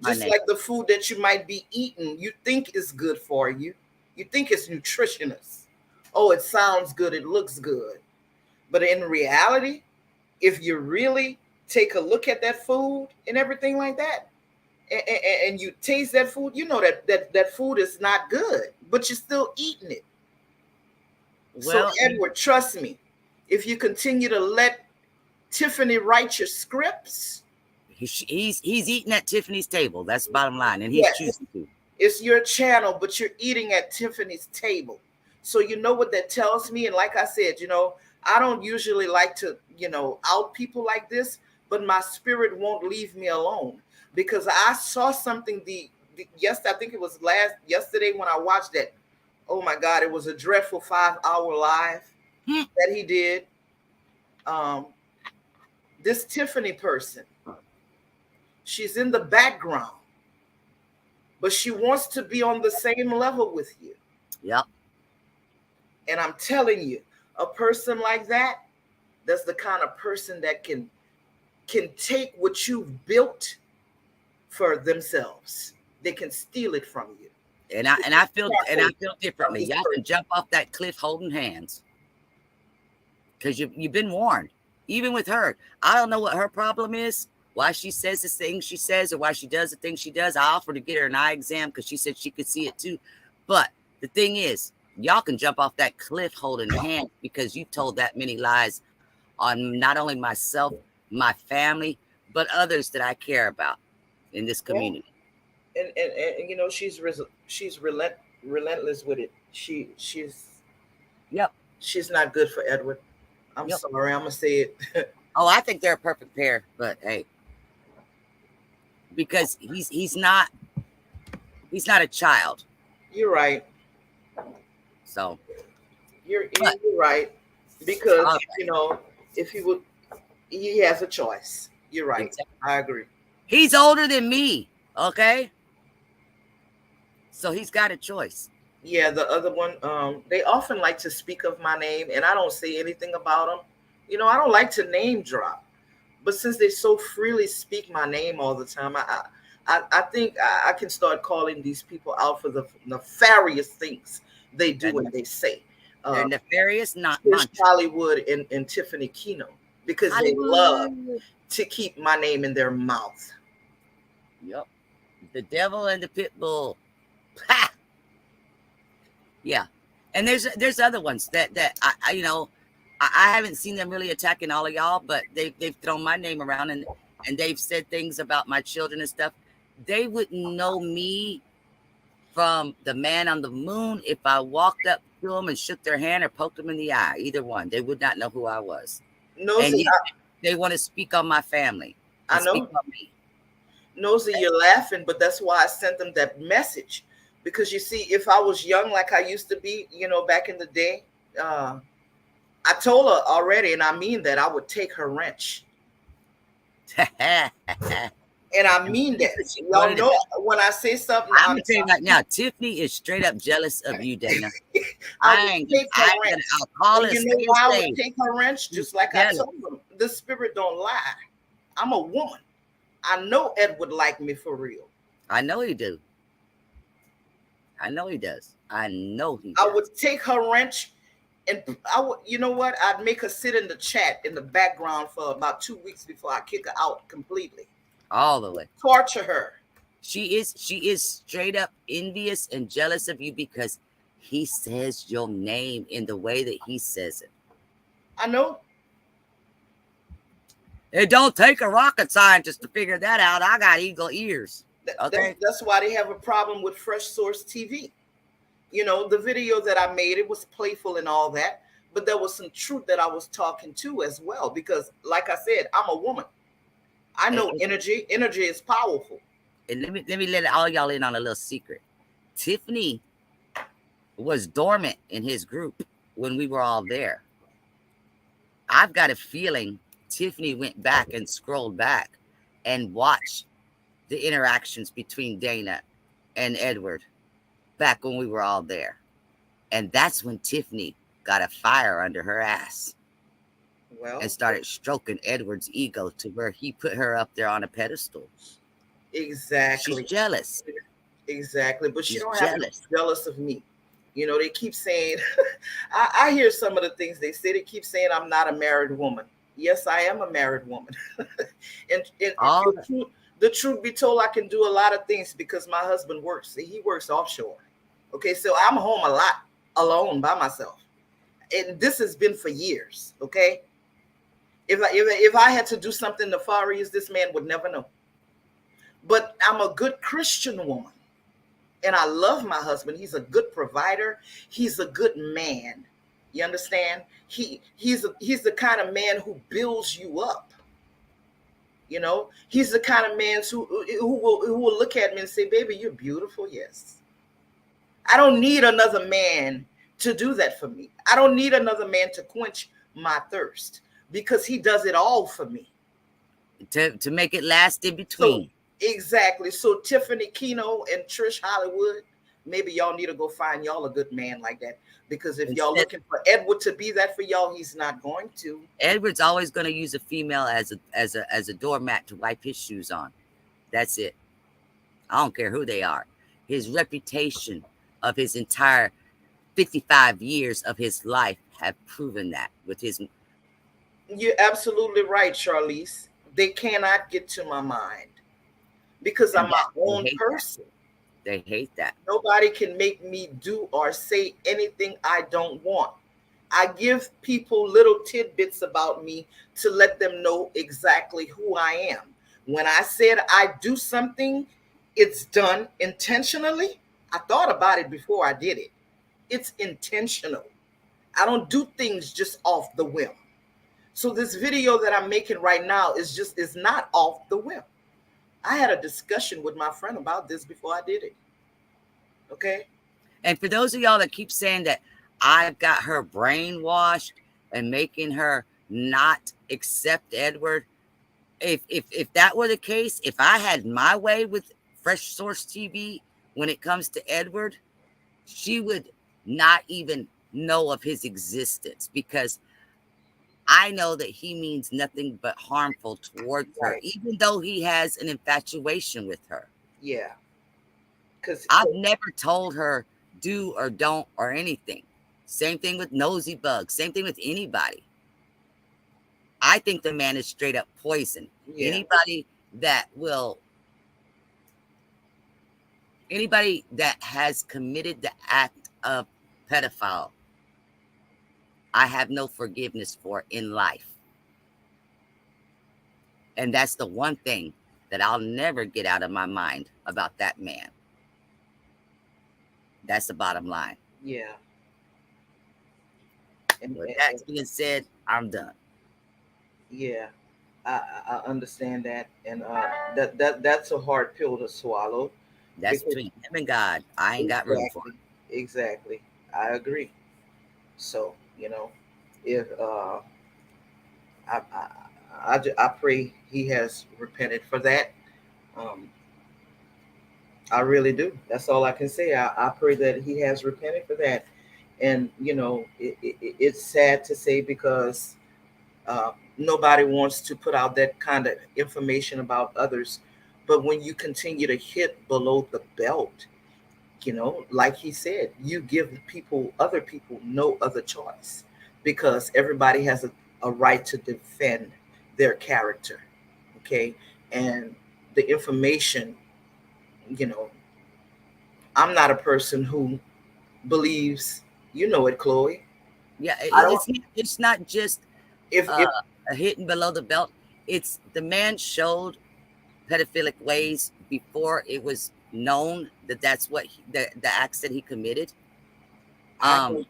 [SPEAKER 1] just like the food that you might be eating, you think is good for you. You think it's nutritious. Oh, it sounds good. It looks good. But in reality, if you really take a look at that food and everything like that, and you taste that food, you know that food is not good, but you're still eating it. Well, so Edward, trust me, if you continue to let Tiffany write your scripts,
[SPEAKER 2] he's eating at Tiffany's table. That's the bottom line, and he's choosing to.
[SPEAKER 1] It's your channel, but you're eating at Tiffany's table. So you know what that tells me. And like I said, you know, I don't usually like to, you know, out people like this, but my spirit won't leave me alone, because I saw something I think it was yesterday when I watched that. Oh my God, it was a dreadful 5-hour live that he did. This Tiffany person, she's in the background, but she wants to be on the same level with you.
[SPEAKER 2] Yep.
[SPEAKER 1] And I'm telling you, a person like that's the kind of person that can take what you've built for themselves. They can steal it from you.
[SPEAKER 2] And I feel differently. Y'all can jump off that cliff holding hands, because you've been warned. Even with her, I don't know what her problem is, why she says the things she says, or why she does the things she does. I offered to get her an eye exam because she said she could see it too. But the thing is, y'all can jump off that cliff holding hands, because you've told that many lies on not only myself, my family, but others that I care about in this community.
[SPEAKER 1] And you know, she's relentless with it. She's not good for Edward. I'm sorry, I'm gonna say it.
[SPEAKER 2] Oh, I think they're a perfect pair, but hey, because he's not a child.
[SPEAKER 1] You're right.
[SPEAKER 2] So
[SPEAKER 1] You're
[SPEAKER 2] but
[SPEAKER 1] you're right because
[SPEAKER 2] all
[SPEAKER 1] you
[SPEAKER 2] right,
[SPEAKER 1] know if he would, he has a choice. You're right.
[SPEAKER 2] exactly.
[SPEAKER 1] I agree.
[SPEAKER 2] He's older than me, okay? So he's got a choice.
[SPEAKER 1] Yeah, the other one, they often like to speak of my name, and I don't say anything about them. You know, I don't like to name drop, but since they so freely speak my name all the time, I think I can start calling these people out for the nefarious things they do and they say.
[SPEAKER 2] They're
[SPEAKER 1] Uh,
[SPEAKER 2] nefarious, not
[SPEAKER 1] Trish
[SPEAKER 2] mantra.
[SPEAKER 1] Hollywood and Tiffany Kino, because they love
[SPEAKER 2] Hollywood.
[SPEAKER 1] to keep my name in their mouth.
[SPEAKER 2] Yep. The devil and the pit bull. Ha! Yeah. And there's other ones that I you know, I haven't seen them really attacking all of y'all, but they've thrown my name around and they've said things about my children and stuff. They wouldn't know me from the man on the moon if I walked up to them and shook their hand or poked them in the eye. Either one, they would not know who I was. And
[SPEAKER 1] Nosy,
[SPEAKER 2] yet they want to speak on my family
[SPEAKER 1] I
[SPEAKER 2] and speak
[SPEAKER 1] know,
[SPEAKER 2] on me.
[SPEAKER 1] Nosy, you're laughing, but that's why I sent them that message. Because you see, if I was young like I used to be, you know, back in the day, uh, I told her already, and I mean that I would take her wrench. And I mean that.
[SPEAKER 2] She
[SPEAKER 1] Y'all
[SPEAKER 2] wanted
[SPEAKER 1] know
[SPEAKER 2] it.
[SPEAKER 1] when I say something,
[SPEAKER 2] I'm gonna tell you right now, Tiffany is straight up jealous of you, Dana.
[SPEAKER 1] I would take her wrench.
[SPEAKER 2] I'll call
[SPEAKER 1] And
[SPEAKER 2] it
[SPEAKER 1] you know
[SPEAKER 2] say
[SPEAKER 1] why I
[SPEAKER 2] say.
[SPEAKER 1] would take her wrench?
[SPEAKER 2] She's
[SPEAKER 1] Just like I
[SPEAKER 2] jealous.
[SPEAKER 1] told them, the spirit don't lie. I'm a woman. I know Ed would like me for real.
[SPEAKER 2] I know he do. I know he does. I know he
[SPEAKER 1] I
[SPEAKER 2] does.
[SPEAKER 1] would take her wrench and I would, you know what? I'd make her sit in the chat in the background for about 2 weeks before I kick her out completely.
[SPEAKER 2] All the way.
[SPEAKER 1] Torture her.
[SPEAKER 2] She is straight up envious and jealous of you because he says your name in the way that he says it.
[SPEAKER 1] I know.
[SPEAKER 2] It don't take a rocket scientist to figure that out. I got eagle ears. Okay.
[SPEAKER 1] That's why they have a problem with Fresh Source TV. You know, the video that I made, it was playful and all that, but there was some truth that I was talking to as well. Because, like I said, I'm a woman. I know energy. Energy is powerful.
[SPEAKER 2] And let me let all y'all in on a little secret. Tiffany was dormant in his group when we were all there. I've got a feeling Tiffany went back and scrolled back and watched the interactions between Dana and Edward back when we were all there. And that's when Tiffany got a fire under her ass.
[SPEAKER 1] Well,
[SPEAKER 2] and started stroking Edward's ego to where he put her up there on a pedestal.
[SPEAKER 1] exactly.
[SPEAKER 2] She's jealous.
[SPEAKER 1] Exactly. But she
[SPEAKER 2] She's
[SPEAKER 1] don't have to
[SPEAKER 2] jealous.
[SPEAKER 1] be jealous of me. You know, they keep saying, I hear some of the things they say. They keep saying I'm not a married woman. Yes, I am a married woman. and the truth be told, I can do a lot of things because my husband works. He works offshore. Okay, so I'm home a lot alone by myself. And this has been for years. Okay. If I had to do something nefarious, this man would never know. But I'm a good Christian woman. And I love my husband. He's a good provider. He's a good man. You understand? He's the kind of man who builds you up. You know, he's the kind of man who will look at me and say, "Baby, you're beautiful." Yes. I don't need another man to do that for me. I don't need another man to quench my thirst because he does it all for me.
[SPEAKER 2] To make it last in between.
[SPEAKER 1] Exactly. So Tiffany Kino and Trish Hollywood, maybe y'all need to go find y'all a good man like that. Because if y'all looking for Edward to be that for y'all, he's not going to.
[SPEAKER 2] Edward's always going to use a female as a doormat to wipe his shoes on. That's it. I don't care who they are. His reputation of his entire 55 years of his life have proven that with his.
[SPEAKER 1] You're absolutely right, Charlize. They cannot get to my mind. Because I'm my own person.
[SPEAKER 2] They hate that.
[SPEAKER 1] Nobody can make me do or say anything I don't want. I give people little tidbits about me to let them know exactly who I am. When I said I do something, it's done intentionally. I thought about it before I did it. It's intentional. I don't do things just off the whim. So this video that I'm making right now is not off the whim. I had a discussion with my friend about this before I did it. Okay.
[SPEAKER 2] And for those of y'all that keep saying that I've got her brainwashed and making her not accept Edward, if that were the case, if I had my way with Fresh Source TV when it comes to Edward, she would not even know of his existence, because I know that he means nothing but harmful towards her,
[SPEAKER 1] Right.
[SPEAKER 2] even though he has an infatuation with her.
[SPEAKER 1] Yeah. Because
[SPEAKER 2] I've never told her do or don't or anything. Same thing with Nosy Bug. Same thing with anybody. I think the man is straight up poison.
[SPEAKER 1] yeah.
[SPEAKER 2] Anybody that has committed the act of pedophile, I have no forgiveness for in life. And that's the one thing that I'll never get out of my mind about that man. That's the bottom line.
[SPEAKER 1] Yeah. And
[SPEAKER 2] With that being said, I'm done.
[SPEAKER 1] yeah, I understand that, and that's a hard pill to swallow.
[SPEAKER 2] That's
[SPEAKER 1] Because-
[SPEAKER 2] between him and God. I ain't got room for it.
[SPEAKER 1] Exactly. I agree. So, if I pray he has repented for that. I really do. That's all I can say. I pray that he has repented for that. And it's sad to say, because nobody wants to put out that kind of information about others. But when you continue to hit below the belt, like he said, you give other people no other choice, because everybody has a right to defend their character. Okay. And the information, I'm not a person who believes, it, Chloe.
[SPEAKER 2] Yeah,
[SPEAKER 1] I don't-
[SPEAKER 2] it's not just
[SPEAKER 1] If
[SPEAKER 2] a hitting below the belt. It's the man showed pedophilic ways before it was known that that's what the acts that he committed. And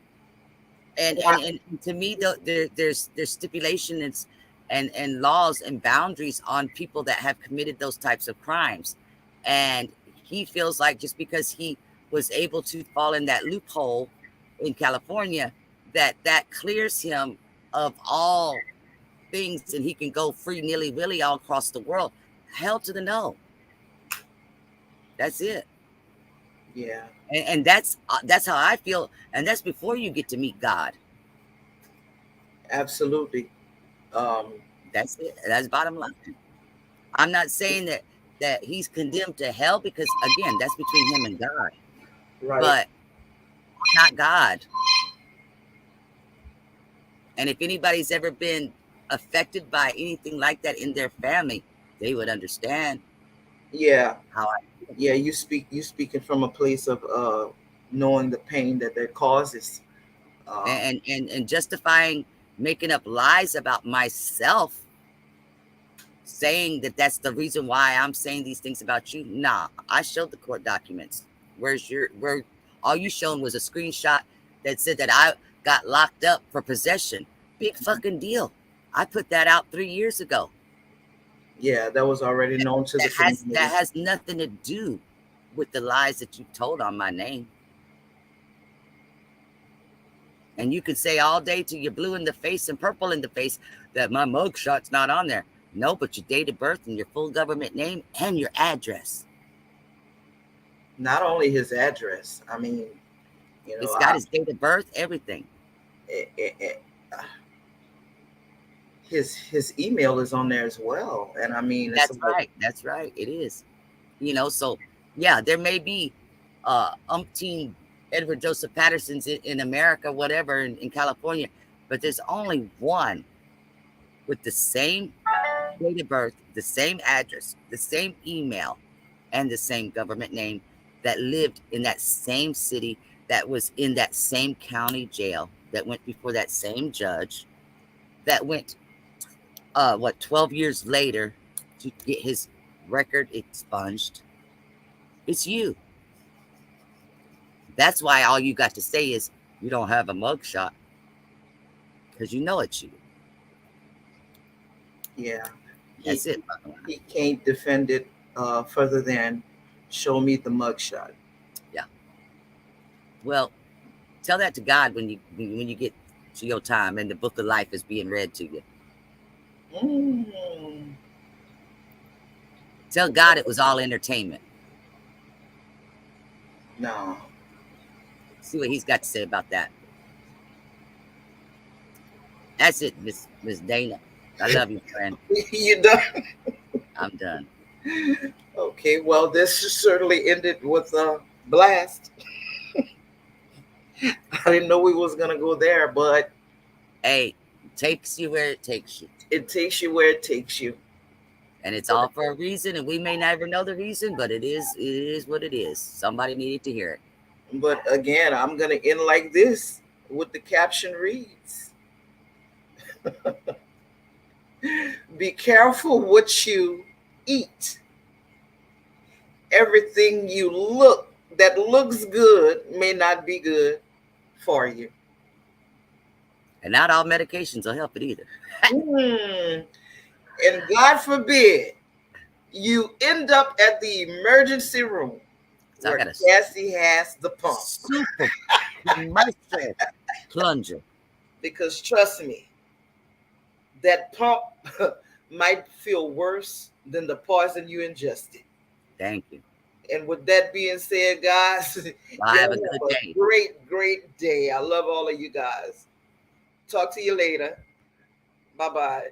[SPEAKER 2] to me, there's stipulations and laws and boundaries on people that have committed those types of crimes. And he feels like just because he was able to fall in that loophole in California, that clears him of all things, and he can go free nilly-willy all across the world. Hell to the no. That's it.
[SPEAKER 1] yeah,
[SPEAKER 2] And that's how I feel. And that's before you get to meet God.
[SPEAKER 1] absolutely.
[SPEAKER 2] That's it. That's bottom line. I'm not saying that he's condemned to hell, because again, that's between him and God.
[SPEAKER 1] Right.
[SPEAKER 2] But not God. And if anybody's ever been affected by anything like that in their family, they would understand.
[SPEAKER 1] Yeah.
[SPEAKER 2] How
[SPEAKER 1] you speaking from a place of knowing the pain that causes.
[SPEAKER 2] And justifying making up lies about myself, saying that that's the reason why I'm saying these things about you. Nah, I showed the court documents. Where all you shown was a screenshot that said that I got locked up for possession. Big fucking deal. I put that out 3 years ago.
[SPEAKER 1] Yeah, that was already known to the community.
[SPEAKER 2] That has nothing to do with the lies that you told on my name. And you can say all day till you're blue in the face and purple in the face that my mugshot's not on there. No, but your date of birth and your full government name and your address.
[SPEAKER 1] Not only his address. I mean,
[SPEAKER 2] it's got his date of birth, everything.
[SPEAKER 1] His email is on there as well. And I mean,
[SPEAKER 2] that's right. That's right. It is. So yeah, there may be umpteen Edward Joseph Pattersons in America, whatever, in California, but there's only one with the same date of birth, the same address, the same email, and the same government name, that lived in that same city, that was in that same county jail, that went before that same judge, that went 12 years later to get his record expunged. It's you. That's why all you got to say is you don't have a mugshot, because you know it's you.
[SPEAKER 1] Yeah.
[SPEAKER 2] That's
[SPEAKER 1] He
[SPEAKER 2] it.
[SPEAKER 1] he can't defend it further than show me the mugshot.
[SPEAKER 2] Well, tell that to God when you get to your time and the book of life is being read to you.
[SPEAKER 1] Mm.
[SPEAKER 2] Tell God it was all entertainment.
[SPEAKER 1] No.
[SPEAKER 2] See what he's got to say about that. That's it, Miss Dana. I love you, friend.
[SPEAKER 1] You done?
[SPEAKER 2] I'm done.
[SPEAKER 1] Okay, well, this certainly ended with a blast. I didn't know we was gonna go there, but
[SPEAKER 2] Hey, takes you where it takes you.
[SPEAKER 1] it takes you where it takes you.
[SPEAKER 2] And it's all for a reason, and we may never know the reason, but it is what it is. Somebody needed to hear it.
[SPEAKER 1] But again, I'm gonna end like this with the caption reads. Be careful what you eat. Everything that looks good may not be good for you.
[SPEAKER 2] And not all medications will help it either.
[SPEAKER 1] And God forbid you end up at the emergency room
[SPEAKER 2] So I
[SPEAKER 1] where
[SPEAKER 2] got a
[SPEAKER 1] Cassie has the pump.
[SPEAKER 2] super commercial plunger.
[SPEAKER 1] Because trust me, that pump might feel worse than the poison you ingested.
[SPEAKER 2] Thank you.
[SPEAKER 1] And with that being said, guys,
[SPEAKER 2] Well, have a good day.
[SPEAKER 1] Great, great day. I love all of you guys. Talk to you later. Bye-bye.